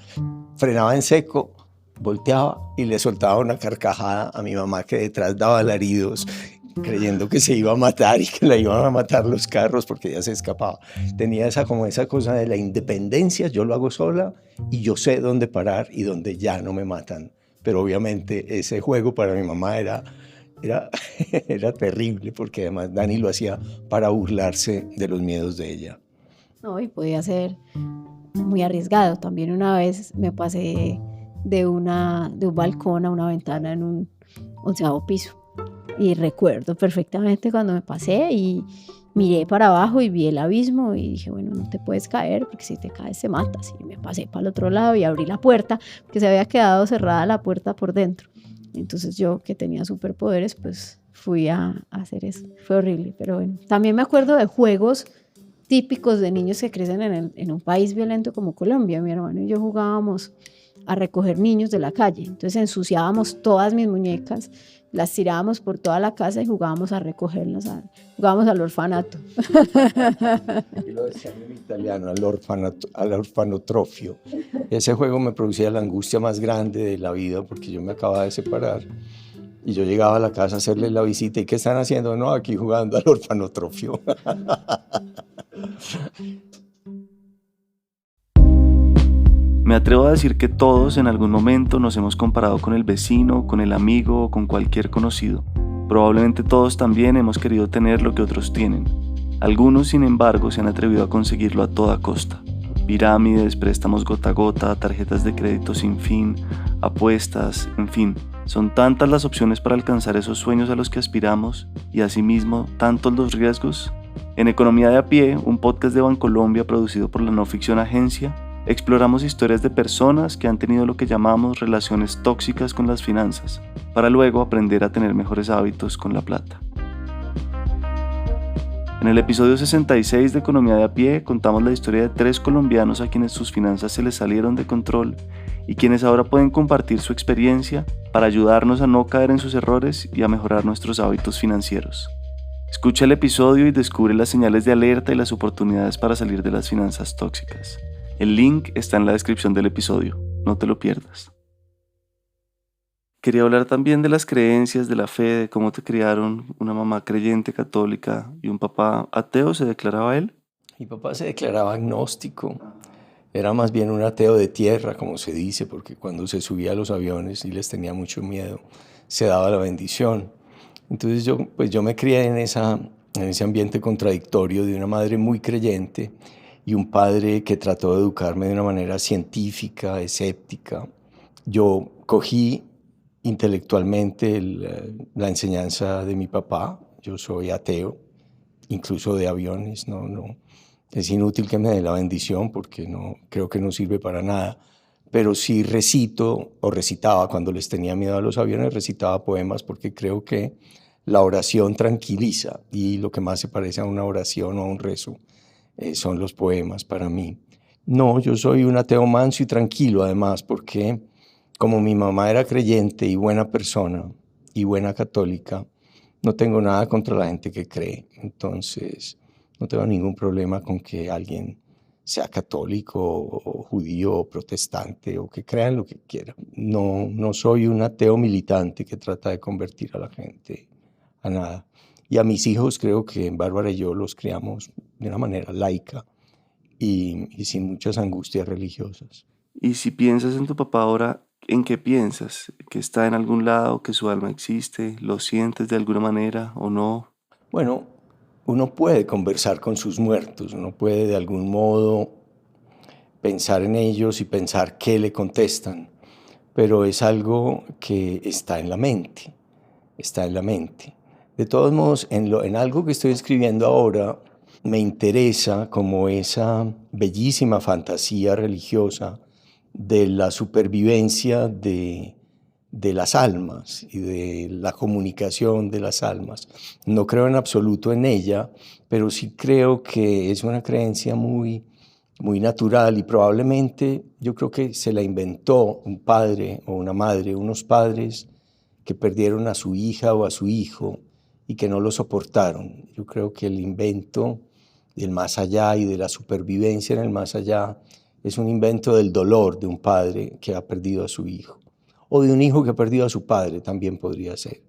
frenaba en seco, volteaba y le soltaba una carcajada a mi mamá, que detrás daba alaridos, creyendo que se iba a matar y que la iban a matar los carros porque ella se escapaba. Tenía esa cosa de la independencia, yo lo hago sola y yo sé dónde parar y dónde ya no me matan. Pero obviamente ese juego para mi mamá era terrible, porque además Dani lo hacía para burlarse de los miedos de ella. No, y podía ser muy arriesgado. También una vez me pasé de un balcón a una ventana en un 11º piso. Y recuerdo perfectamente cuando me pasé y miré para abajo y vi el abismo y dije, bueno, no te puedes caer porque si te caes te matas. Y me pasé para el otro lado y abrí la puerta, porque se había quedado cerrada la puerta por dentro. Entonces yo, que tenía superpoderes, pues fui a hacer eso. Fue horrible, pero bueno. También me acuerdo de juegos típicos de niños que crecen en un país violento como Colombia. Mi hermano y yo jugábamos a recoger niños de la calle. Entonces ensuciábamos todas mis muñecas, las tirábamos por toda la casa y jugábamos a recogerlas, jugábamos al orfanato. Yo lo decía en italiano, al orfanotrofio. Ese juego me producía la angustia más grande de la vida porque yo me acababa de separar y yo llegaba a la casa a hacerle la visita. ¿Y qué están haciendo? No, aquí jugando al orfanotrofio. Me atrevo a decir que todos en algún momento nos hemos comparado con el vecino, con el amigo o con cualquier conocido. Probablemente todos también hemos querido tener lo que otros tienen. Algunos, sin embargo, se han atrevido a conseguirlo a toda costa. Pirámides, préstamos gota a gota, tarjetas de crédito sin fin, apuestas, en fin. Son tantas las opciones para alcanzar esos sueños a los que aspiramos y asimismo tantos los riesgos. En Economía de a Pie, un podcast de Bancolombia producido por la no ficción Agencia, exploramos historias de personas que han tenido lo que llamamos relaciones tóxicas con las finanzas, para luego aprender a tener mejores hábitos con la plata. En el episodio 66 de Economía de a Pie contamos la historia de 3 colombianos a quienes sus finanzas se les salieron de control y quienes ahora pueden compartir su experiencia para ayudarnos a no caer en sus errores y a mejorar nuestros hábitos financieros. Escucha el episodio y descubre las señales de alerta y las oportunidades para salir de las finanzas tóxicas. El link está en la descripción del episodio, no te lo pierdas. Quería hablar también de las creencias, de la fe, de cómo te criaron. Una mamá creyente católica y un papá ateo, ¿se declaraba él? Mi papá se declaraba agnóstico. Era más bien un ateo de tierra, como se dice, porque cuando se subía a los aviones y les tenía mucho miedo, se daba la bendición. Entonces yo me crié en ese ambiente contradictorio de una madre muy creyente y un padre que trató de educarme de una manera científica, escéptica. Yo cogí intelectualmente la enseñanza de mi papá. Yo soy ateo, incluso de aviones. No. Es inútil que me dé la bendición porque creo que no sirve para nada. Pero sí recito o recitaba cuando les tenía miedo a los aviones, recitaba poemas porque creo que la oración tranquiliza y lo que más se parece a una oración o a un rezo son los poemas para mí. No, yo soy un ateo manso y tranquilo además porque como mi mamá era creyente y buena persona y buena católica, no tengo nada contra la gente que cree. Entonces no tengo ningún problema con que alguien sea católico o judío o protestante o que crean lo que quiera. No soy un ateo militante que trata de convertir a la gente a nada. Y a mis hijos creo que Bárbara y yo los criamos de una manera laica y sin muchas angustias religiosas. Y si piensas en tu papá ahora, ¿en qué piensas? ¿Que está en algún lado, que su alma existe? ¿Lo sientes de alguna manera o no? Bueno, uno puede conversar con sus muertos, uno puede de algún modo pensar en ellos y pensar qué le contestan, pero es algo que está en la mente, está en la mente. De todos modos, en algo que estoy escribiendo ahora, me interesa como esa bellísima fantasía religiosa de la supervivencia de las almas y de la comunicación de las almas. No creo en absoluto en ella, pero sí creo que es una creencia muy natural y probablemente yo creo que se la inventó un padre o una madre, unos padres que perdieron a su hija o a su hijo y que no lo soportaron. Yo creo que el invento del más allá y de la supervivencia en el más allá es un invento del dolor de un padre que ha perdido a su hijo o de un hijo que ha perdido a su padre, también podría ser.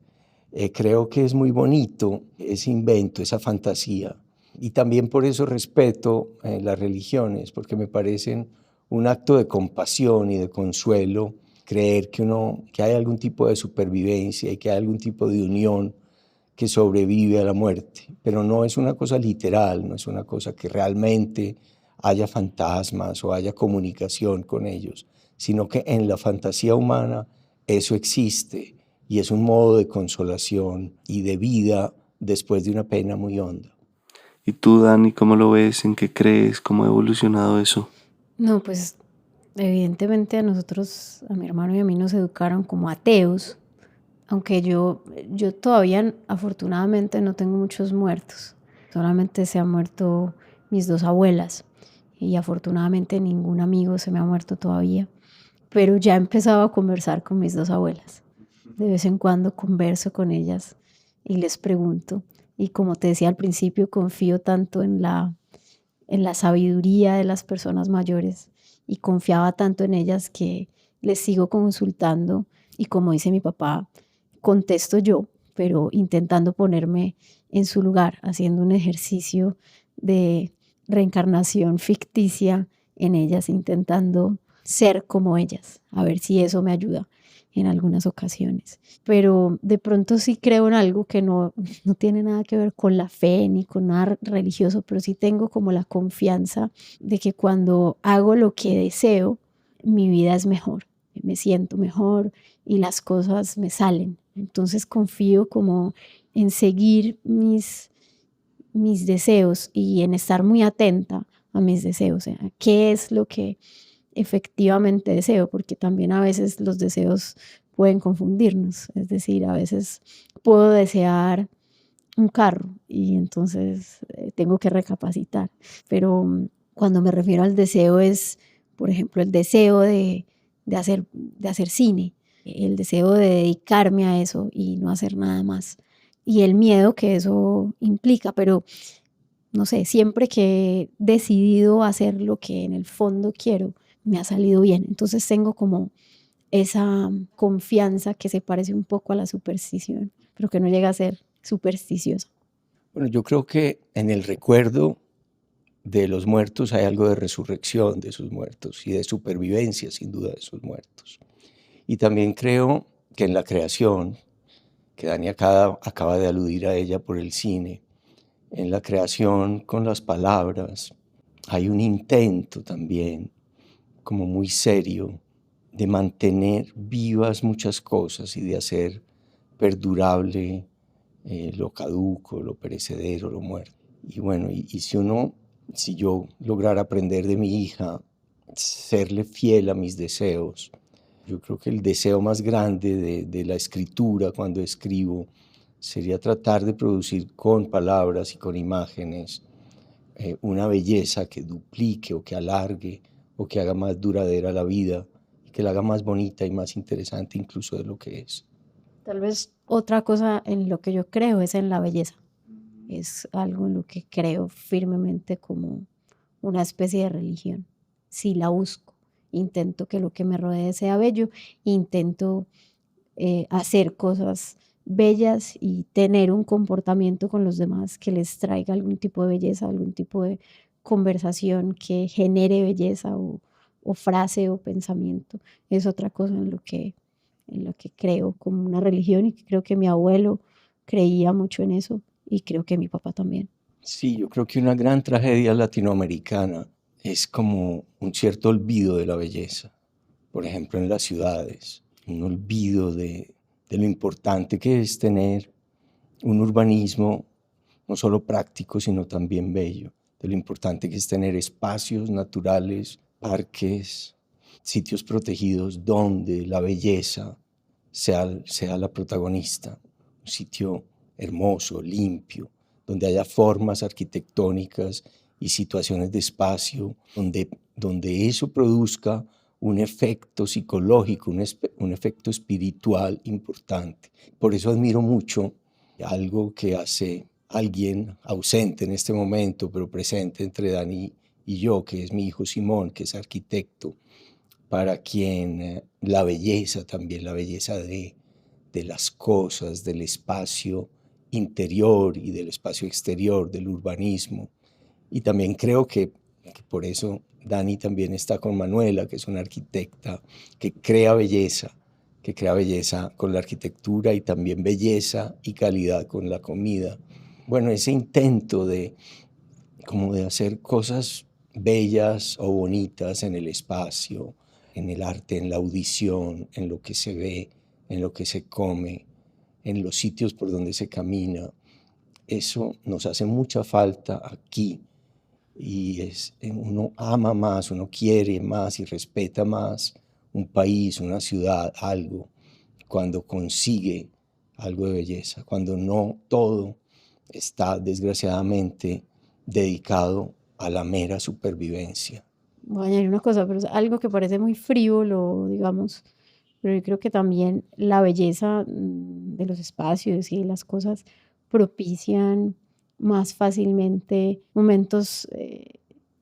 Creo que es muy bonito ese invento, esa fantasía, y también por eso respeto las religiones, porque me parecen un acto de compasión y de consuelo creer que hay algún tipo de supervivencia y que hay algún tipo de unión que sobrevive a la muerte, pero no es una cosa literal, no es una cosa que realmente haya fantasmas o haya comunicación con ellos, sino que en la fantasía humana eso existe y es un modo de consolación y de vida después de una pena muy honda. ¿Y tú, Dani, cómo lo ves? ¿En qué crees? ¿Cómo ha evolucionado eso? No, pues evidentemente a nosotros, a mi hermano y a mí nos educaron como ateos, aunque yo todavía afortunadamente no tengo muchos muertos. Solamente se ha muerto mis dos abuelas. Y afortunadamente ningún amigo se me ha muerto todavía, pero ya he empezado a conversar con mis dos abuelas. De vez en cuando converso con ellas y les pregunto. Y como te decía al principio, confío tanto en la sabiduría de las personas mayores y confiaba tanto en ellas que les sigo consultando y como dice mi papá, contesto yo, pero intentando ponerme en su lugar, haciendo un ejercicio de reencarnación ficticia en ellas, intentando ser como ellas, a ver si eso me ayuda en algunas ocasiones. Pero de pronto sí creo en algo que no tiene nada que ver con la fe ni con nada religioso, pero sí tengo como la confianza de que cuando hago lo que deseo, mi vida es mejor, me siento mejor y las cosas me salen. Entonces confío como en seguir mis deseos y en estar muy atenta a mis deseos, a qué es lo que efectivamente deseo, porque también a veces los deseos pueden confundirnos, es decir, a veces puedo desear un carro y entonces tengo que recapacitar, pero cuando me refiero al deseo es, por ejemplo, el deseo de hacer cine, el deseo de dedicarme a eso y no hacer nada más, y el miedo que eso implica, pero no sé, siempre que he decidido hacer lo que en el fondo quiero, me ha salido bien. Entonces tengo como esa confianza que se parece un poco a la superstición, pero que no llega a ser supersticiosa. Bueno, yo creo que en el recuerdo de los muertos hay algo de resurrección de sus muertos y de supervivencia, sin duda, de sus muertos. Y también creo que en la creación, que Dani acaba de aludir a ella por el cine, en la creación con las palabras, hay un intento también, como muy serio, de mantener vivas muchas cosas y de hacer perdurable lo caduco, lo perecedero, lo muerto. Y bueno, si yo lograra aprender de mi hija, serle fiel a mis deseos, yo creo que el deseo más grande de la escritura cuando escribo sería tratar de producir con palabras y con imágenes una belleza que duplique o que alargue o que haga más duradera la vida, que la haga más bonita y más interesante incluso de lo que es. Tal vez otra cosa en lo que yo creo es en la belleza. Es algo en lo que creo firmemente como una especie de religión. Sí la busco, intento que lo que me rodee sea bello, intento hacer cosas bellas y tener un comportamiento con los demás que les traiga algún tipo de belleza, algún tipo de conversación que genere belleza o frase o pensamiento. Es otra cosa en lo que creo como una religión y que creo que mi abuelo creía mucho en eso y creo que mi papá también. Sí, yo creo que una gran tragedia latinoamericana es como un cierto olvido de la belleza. Por ejemplo, en las ciudades, un olvido de lo importante que es tener un urbanismo no solo práctico, sino también bello, de lo importante que es tener espacios naturales, parques, sitios protegidos donde la belleza sea la protagonista, un sitio hermoso, limpio, donde haya formas arquitectónicas y situaciones de espacio, donde eso produzca un efecto psicológico, un efecto espiritual importante. Por eso admiro mucho algo que hace alguien ausente en este momento, pero presente entre Dani y yo, que es mi hijo Simón, que es arquitecto, para quien la belleza también, la belleza de las cosas, del espacio interior y del espacio exterior, del urbanismo. Y también creo que por eso Dani también está con Manuela, que es una arquitecta que crea belleza con la arquitectura y también belleza y calidad con la comida. Bueno, ese intento como de hacer cosas bellas o bonitas en el espacio, en el arte, en la audición, en lo que se ve, en lo que se come, en los sitios por donde se camina. Eso nos hace mucha falta aquí y uno ama más, uno quiere más y respeta más un país, una ciudad, algo, cuando consigue algo de belleza, cuando no todo está desgraciadamente dedicado a la mera supervivencia. Voy a añadir una cosa, pero es algo que parece muy frívolo, digamos, pero yo creo que también la belleza de los espacios y de las cosas propician más fácilmente momentos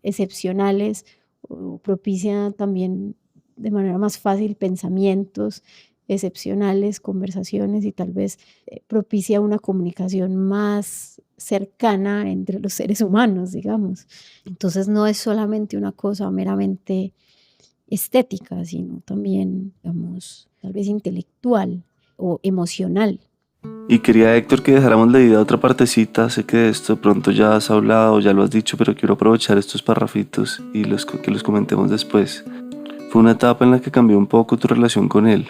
excepcionales, o propicia también de manera más fácil pensamientos excepcionales, conversaciones y tal vez propicia una comunicación más cercana entre los seres humanos, digamos. Entonces no es solamente una cosa meramente estética, sino también, digamos, tal vez intelectual o emocional. Y quería, Héctor, que dejáramos leída otra partecita. Sé que de esto de pronto ya has hablado, ya lo has dicho, pero quiero aprovechar estos parrafitos y que los comentemos después. Fue una etapa en la que cambió un poco tu relación con él.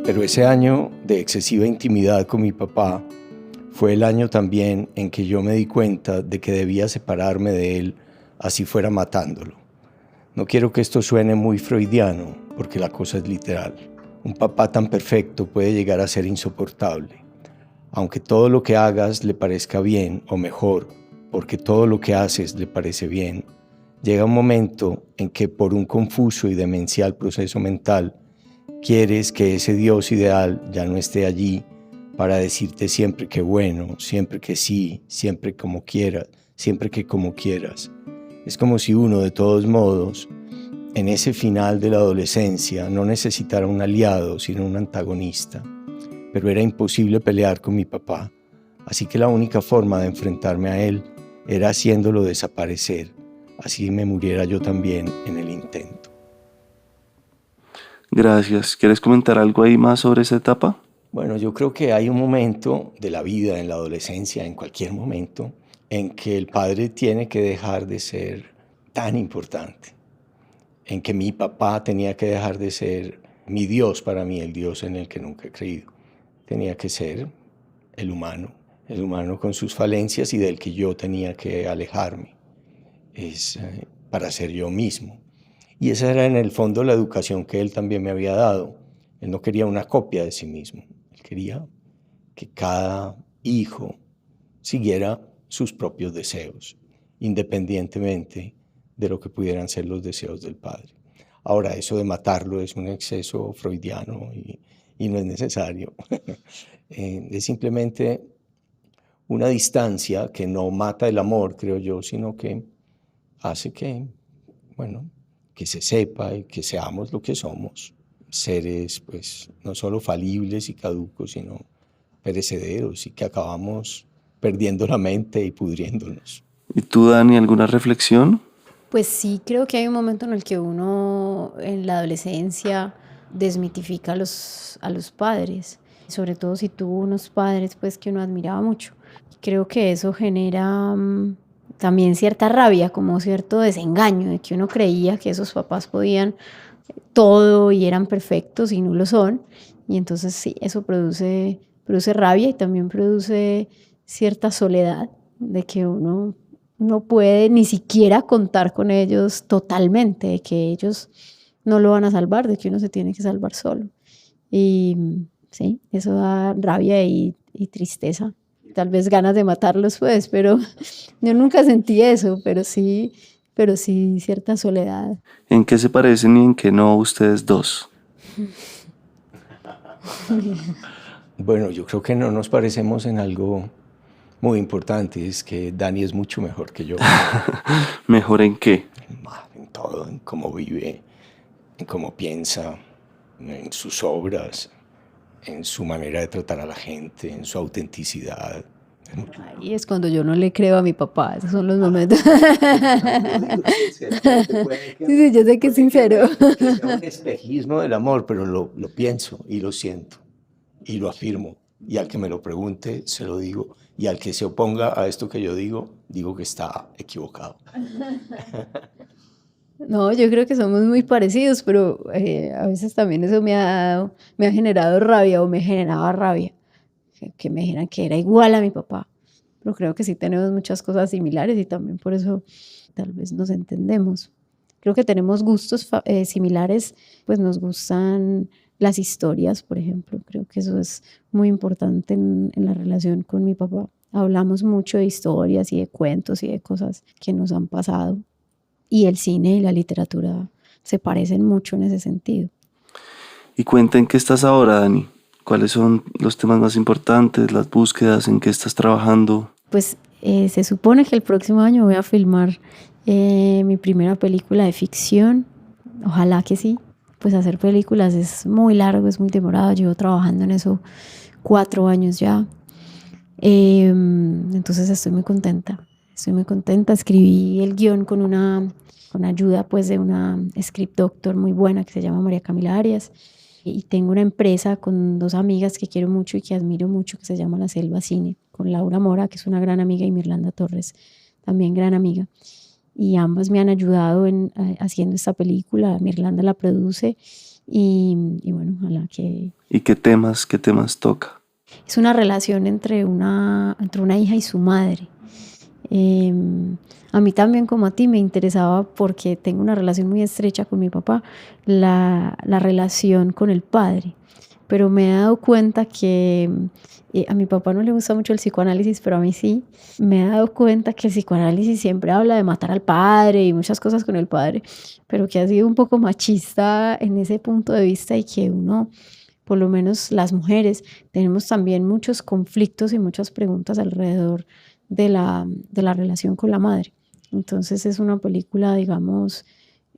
Pero ese año de excesiva intimidad con mi papá fue el año también en que yo me di cuenta de que debía separarme de él, así fuera matándolo. No quiero que esto suene muy freudiano, porque la cosa es literal. Un papá tan perfecto puede llegar a ser insoportable. Aunque todo lo que hagas le parezca bien, o mejor, porque todo lo que haces le parece bien, llega un momento en que por un confuso y demencial proceso mental, quieres que ese Dios ideal ya no esté allí para decirte siempre que bueno, siempre que sí, siempre como quieras, siempre que como quieras. Es como si uno, de todos modos, en ese final de la adolescencia, no necesitara un aliado, sino un antagonista. Pero era imposible pelear con mi papá, así que la única forma de enfrentarme a él era haciéndolo desaparecer, así me muriera yo también en el intento. Gracias. ¿Quieres comentar algo ahí más sobre esa etapa? Bueno, yo creo que hay un momento de la vida, en la adolescencia, en cualquier momento, en que el padre tiene que dejar de ser tan importante, en que mi papá tenía que dejar de ser mi Dios para mí, el Dios en el que nunca he creído. Tenía que ser el humano con sus falencias y del que yo tenía que alejarme, para ser yo mismo. Y esa era en el fondo la educación que él también me había dado. Él no quería una copia de sí mismo, él quería que cada hijo siguiera sus propios deseos, independientemente de lo que pudieran ser los deseos del padre. Ahora, eso de matarlo es un exceso freudiano y no es necesario. Es simplemente una distancia que no mata el amor, creo yo, sino que hace que, bueno, que se sepa y que seamos lo que somos, seres pues no solo falibles y caducos, sino perecederos, y que acabamos perdiendo la mente y pudriéndonos. ¿Y tú, Dani, alguna reflexión? Pues sí, creo que hay un momento en el que uno en la adolescencia desmitifica a los padres, sobre todo si tuvo unos padres pues que uno admiraba mucho. Creo que eso genera también cierta rabia, como cierto desengaño de que uno creía que esos papás podían todo y eran perfectos y no lo son. Y entonces sí, eso produce rabia y también produce cierta soledad de que uno no puede ni siquiera contar con ellos totalmente, de que ellos no lo van a salvar, de que uno se tiene que salvar solo. Y sí, eso da rabia y tristeza. Tal vez ganas de matarlos, pues, pero yo nunca sentí eso, pero sí cierta soledad. ¿En qué se parecen y en qué no ustedes dos? Bueno, yo creo que no nos parecemos en algo muy importante, es que Dani es mucho mejor que yo. ¿Mejor en qué? En todo, en cómo vive, en cómo piensa, en sus obras, en su manera de tratar a la gente, en su autenticidad. Ahí es cuando yo no le creo a mi papá, esos son los momentos. Sí, yo sé que es sincero. Es un espejismo del amor, pero lo pienso y lo siento y lo afirmo. Y al que me lo pregunte, se lo digo. Y al que se oponga a esto que yo digo que está equivocado. No, yo creo que somos muy parecidos, pero a veces también eso me ha generado rabia o me generaba rabia. Que me dijeran que era igual a mi papá. Pero creo que sí tenemos muchas cosas similares y también por eso tal vez nos entendemos. Creo que tenemos gustos similares, pues nos gustan las historias, por ejemplo. Creo que eso es muy importante en la relación con mi papá. Hablamos mucho de historias y de cuentos y de cosas que nos han pasado. Y el cine y la literatura se parecen mucho en ese sentido. Y cuenta en qué estás ahora, Dani. ¿Cuáles son los temas más importantes, las búsquedas, en qué estás trabajando? Pues se supone que el próximo año voy a filmar mi primera película de ficción. Ojalá que sí. Pues hacer películas es muy largo, es muy demorado. Llevo trabajando en eso 4 años ya. Entonces estoy muy contenta. Escribí el guión con ayuda pues de una script doctor muy buena que se llama María Camila Arias. Y tengo una empresa con 2 amigas que quiero mucho y que admiro mucho que se llama La Selva Cine, con Laura Mora, que es una gran amiga, y Mirlanda Torres, también gran amiga. Y ambas me han ayudado en haciendo esta película. Mirlanda la produce y bueno, ojalá que... ¿Y qué temas toca? Es una relación entre una hija y su madre. A mí también, como a ti, me interesaba, porque tengo una relación muy estrecha con mi papá, la relación con el padre. Pero me he dado cuenta que a mi papá no le gusta mucho el psicoanálisis, pero a mí sí. Me he dado cuenta que el psicoanálisis siempre habla de matar al padre y muchas cosas con el padre, pero que ha sido un poco machista en ese punto de vista, y que uno, por lo menos las mujeres, tenemos también muchos conflictos y muchas preguntas alrededor de la relación con la madre. Entonces es una película, digamos,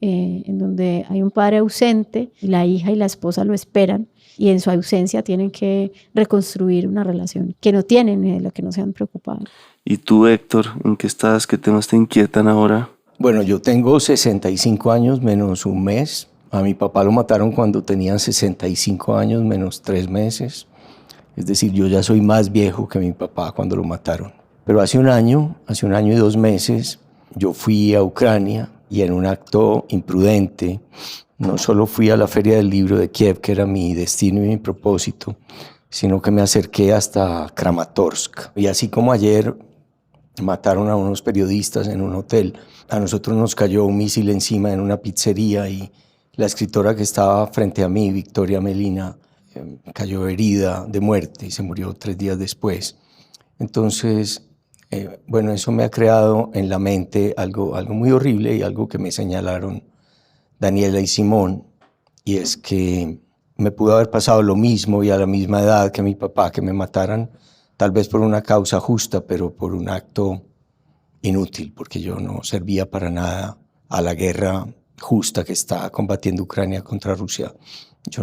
en donde hay un padre ausente y la hija y la esposa lo esperan, y en su ausencia tienen que reconstruir una relación que no tienen, de la que no se han preocupado. ¿Y tú, Héctor, en qué estás? ¿Qué temas te inquietan ahora? Bueno, yo tengo 65 años menos un mes. A mi papá lo mataron cuando tenía 65 años menos 3 meses. Es decir, yo ya soy más viejo que mi papá cuando lo mataron. Pero hace un año y 2 meses, yo fui a Ucrania, y en un acto imprudente, no solo fui a la Feria del Libro de Kiev, que era mi destino y mi propósito, sino que me acerqué hasta Kramatorsk. Y así como ayer mataron a unos periodistas en un hotel, a nosotros nos cayó un misil encima en una pizzería, y la escritora que estaba frente a mí, Victoria Melina, cayó herida de muerte y se murió 3 días después. Entonces, bueno, eso me ha creado en la mente algo muy horrible, y algo que me señalaron Daniela y Simón, y es que me pudo haber pasado lo mismo y a la misma edad que mi papá, que me mataran, tal vez por una causa justa, pero por un acto inútil, porque yo no servía para nada a la guerra justa que está combatiendo Ucrania contra Rusia. Yo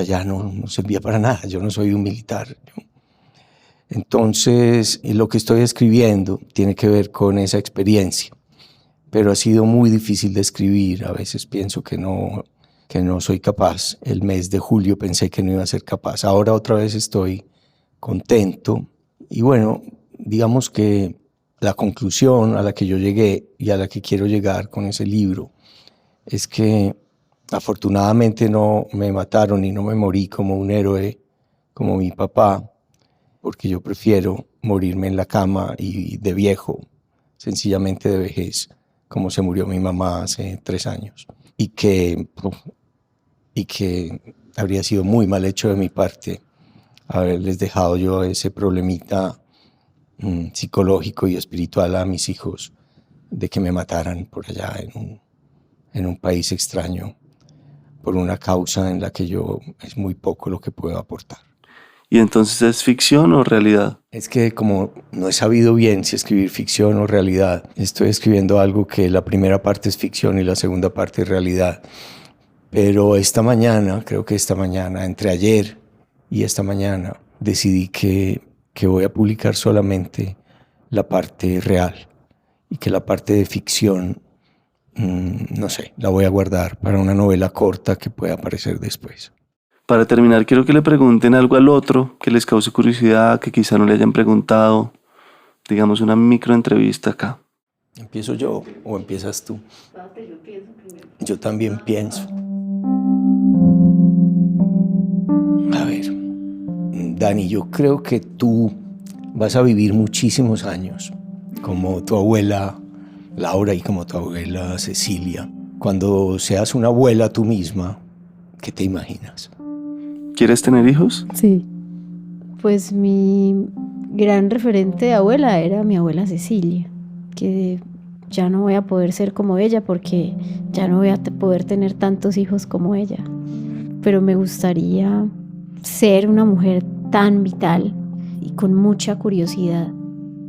allá no servía para nada, yo no soy un militar. Entonces, lo que estoy escribiendo tiene que ver con esa experiencia, pero ha sido muy difícil de escribir. A veces pienso que no soy capaz. El mes de julio pensé que no iba a ser capaz. Ahora otra vez estoy contento. Y bueno, digamos que la conclusión a la que yo llegué y a la que quiero llegar con ese libro es que afortunadamente no me mataron y no me morí como un héroe, como mi papá, porque yo prefiero morirme en la cama y de viejo, sencillamente de vejez, como se murió mi mamá hace 3 años. Y que habría sido muy mal hecho de mi parte haberles dejado yo ese problemita psicológico y espiritual a mis hijos, de que me mataran por allá en un país extraño, por una causa en la que yo es muy poco lo que puedo aportar. ¿Y entonces es ficción o realidad? Es que como no he sabido bien si escribir ficción o realidad, estoy escribiendo algo que la primera parte es ficción y la segunda parte es realidad. Pero creo que esta mañana, entre ayer y esta mañana, decidí que voy a publicar solamente la parte real, y que la parte de ficción, no sé, la voy a guardar para una novela corta que pueda aparecer después. Para terminar, quiero que le pregunten algo al otro que les cause curiosidad, que quizá no le hayan preguntado. Digamos una microentrevista acá. ¿Empiezo yo o empiezas tú? Yo también pienso. A ver, Dani, yo creo que tú vas a vivir muchísimos años, como tu abuela Laura y como tu abuela Cecilia. Cuando seas una abuela tú misma, ¿qué te imaginas? ¿Quieres tener hijos? Sí. Pues mi gran referente de abuela era mi abuela Cecilia, que ya no voy a poder ser como ella porque ya no voy a poder tener tantos hijos como ella. Pero me gustaría ser una mujer tan vital y con mucha curiosidad.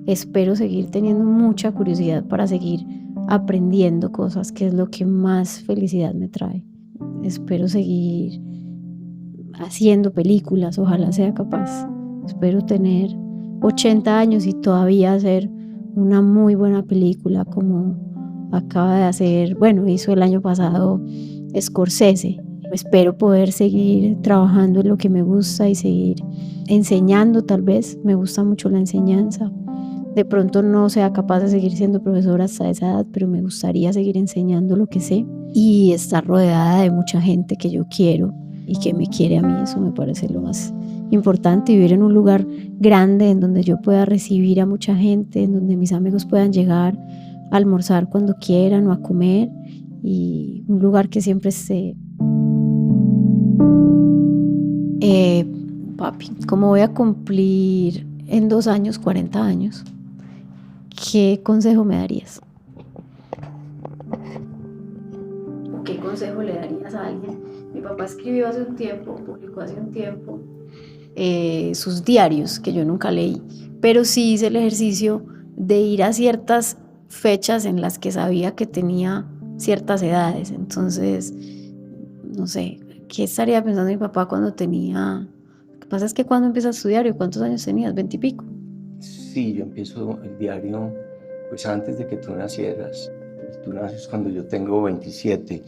Espero seguir teniendo mucha curiosidad para seguir aprendiendo cosas, que es lo que más felicidad me trae. Espero seguir haciendo películas, ojalá sea capaz. Espero tener 80 años y todavía hacer una muy buena película como acaba de hacer, hizo el año pasado Scorsese. Espero poder seguir trabajando en lo que me gusta y seguir enseñando, tal vez. Me gusta mucho la enseñanza. De pronto no sea capaz de seguir siendo profesora hasta esa edad, pero me gustaría seguir enseñando lo que sé y estar rodeada de mucha gente que yo quiero y que me quiere a mí. Eso me parece lo más importante, vivir en un lugar grande en donde yo pueda recibir a mucha gente, en donde mis amigos puedan llegar a almorzar cuando quieran o a comer, y un lugar que siempre esté. Papi, como voy a cumplir en 2 años 40 años, ¿qué consejo me darías? ¿Qué consejo le darías a alguien? Mi papá escribió hace un tiempo, publicó hace un tiempo sus diarios, que yo nunca leí, pero sí hice el ejercicio de ir a ciertas fechas en las que sabía que tenía ciertas edades. Entonces, no sé, ¿qué estaría pensando mi papá cuando tenía? Lo que pasa es que cuando empiezas tu diario, ¿cuántos años tenías? 20 y pico. Sí, yo empiezo el diario pues antes de que tú nacieras. Tú naces cuando yo tengo 27.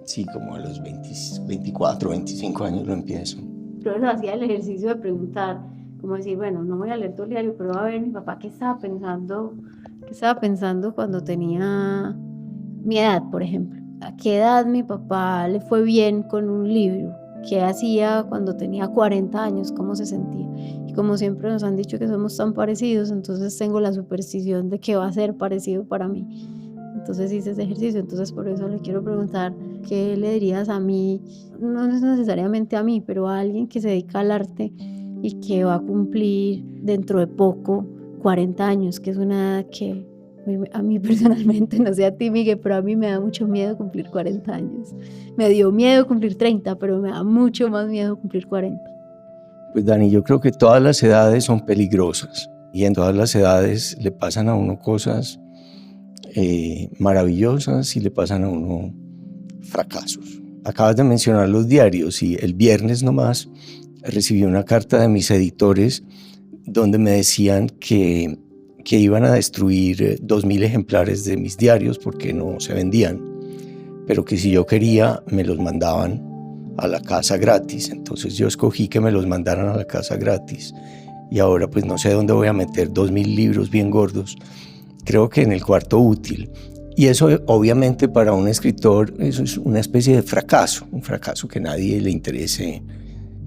Sí, como a los 24, 25 años lo empiezo. Yo hacía el ejercicio de preguntar, como decir, no voy a leer todo el diario, pero a ver mi papá qué estaba pensando cuando tenía mi edad, por ejemplo. ¿A qué edad mi papá le fue bien con un libro? ¿Qué hacía cuando tenía 40 años? ¿Cómo se sentía? Y como siempre nos han dicho que somos tan parecidos, entonces tengo la superstición de que va a ser parecido para mí. Entonces hice ese ejercicio, entonces por eso le quiero preguntar, ¿qué le dirías a mí? No es necesariamente a mí, pero a alguien que se dedica al arte y que va a cumplir dentro de poco 40 años, que es una edad que a mí personalmente, no sé a ti, Miguel, pero a mí me da mucho miedo cumplir 40 años. Me dio miedo cumplir 30, pero me da mucho más miedo cumplir 40. Pues Dani, yo creo que todas las edades son peligrosas y en todas las edades le pasan a uno cosas maravillosas y le pasan a uno fracasos. Acabas de mencionar los diarios y el viernes nomás recibí una carta de mis editores donde me decían que iban a destruir 2.000 ejemplares de mis diarios porque no se vendían, pero que si yo quería me los mandaban a la casa gratis. Entonces yo escogí que me los mandaran a la casa gratis y ahora pues no sé dónde voy a meter 2.000 libros bien gordos. Creo que en el cuarto útil. Y eso obviamente para un escritor eso es una especie de fracaso, un fracaso que a nadie le interese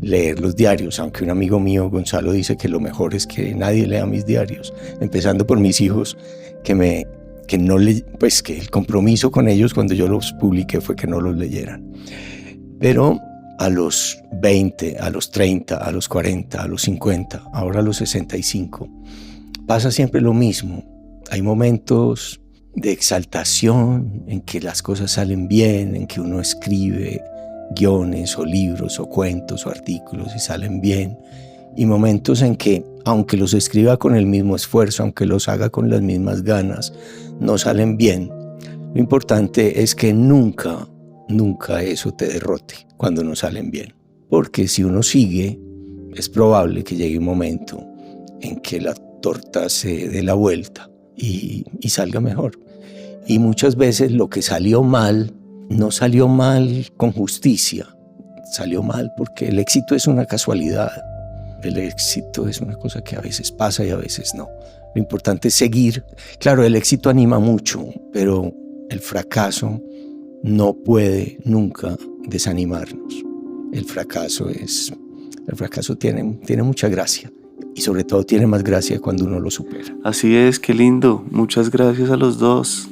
leer los diarios, aunque un amigo mío, Gonzalo, dice que lo mejor es que nadie lea mis diarios, empezando por mis hijos, que el compromiso con ellos cuando yo los publiqué fue que no los leyeran. Pero a los 20, a los 30, a los 40, a los 50, ahora a los 65, pasa siempre lo mismo. Hay momentos de exaltación en que las cosas salen bien, en que uno escribe guiones o libros o cuentos o artículos y salen bien, y momentos en que, aunque los escriba con el mismo esfuerzo, aunque los haga con las mismas ganas, no salen bien. Lo importante es que nunca eso te derrote cuando no salen bien, porque si uno sigue, es probable que llegue un momento en que la torta se dé la vuelta y salga mejor. Y muchas veces lo que salió mal, no salió mal con justicia, salió mal porque el éxito es una casualidad. El éxito es una cosa que a veces pasa y a veces no. Lo importante es seguir. Claro, el éxito anima mucho, pero el fracaso no puede nunca desanimarnos. El fracaso tiene mucha gracia. Y sobre todo tiene más gracia cuando uno lo supera. Así es, qué lindo. Muchas gracias a los dos.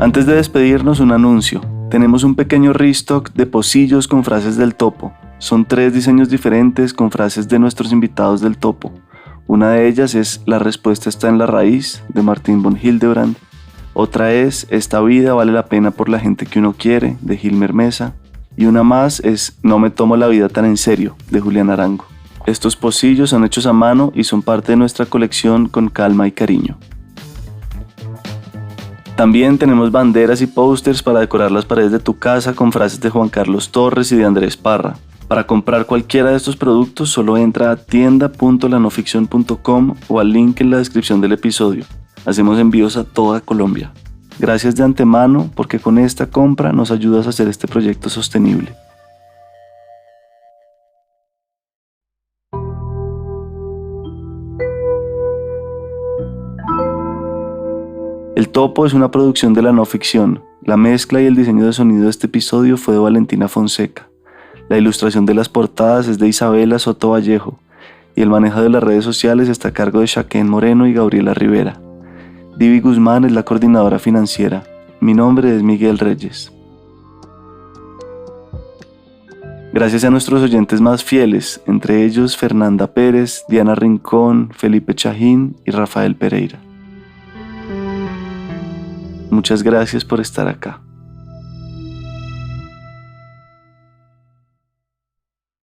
Antes de despedirnos, un anuncio. Tenemos un pequeño restock de pocillos con frases del Topo. Son 3 diseños diferentes con frases de nuestros invitados del Topo. Una de ellas es La respuesta está en la raíz, de Martín von Hildebrand. Otra es Esta vida vale la pena por la gente que uno quiere, de Gilmer Mesa. Y una más es No me tomo la vida tan en serio, de Julián Arango. Estos pocillos son hechos a mano y son parte de nuestra colección con calma y cariño. También tenemos banderas y pósters para decorar las paredes de tu casa con frases de Juan Carlos Torres y de Andrés Parra. Para comprar cualquiera de estos productos solo entra a tienda.lanoficcion.com o al link en la descripción del episodio. Hacemos envíos a toda Colombia. Gracias de antemano porque con esta compra nos ayudas a hacer este proyecto sostenible. El Topo es una producción de La No Ficción. La mezcla y el diseño de sonido de este episodio fue de Valentina Fonseca. La ilustración de las portadas es de Isabela Soto Vallejo y el manejo de las redes sociales está a cargo de Shaquén Moreno y Gabriela Rivera. Divi Guzmán es la coordinadora financiera. Mi nombre es Miguel Reyes. Gracias a nuestros oyentes más fieles, entre ellos Fernanda Pérez, Diana Rincón, Felipe Chajín y Rafael Pereira. Muchas gracias por estar acá.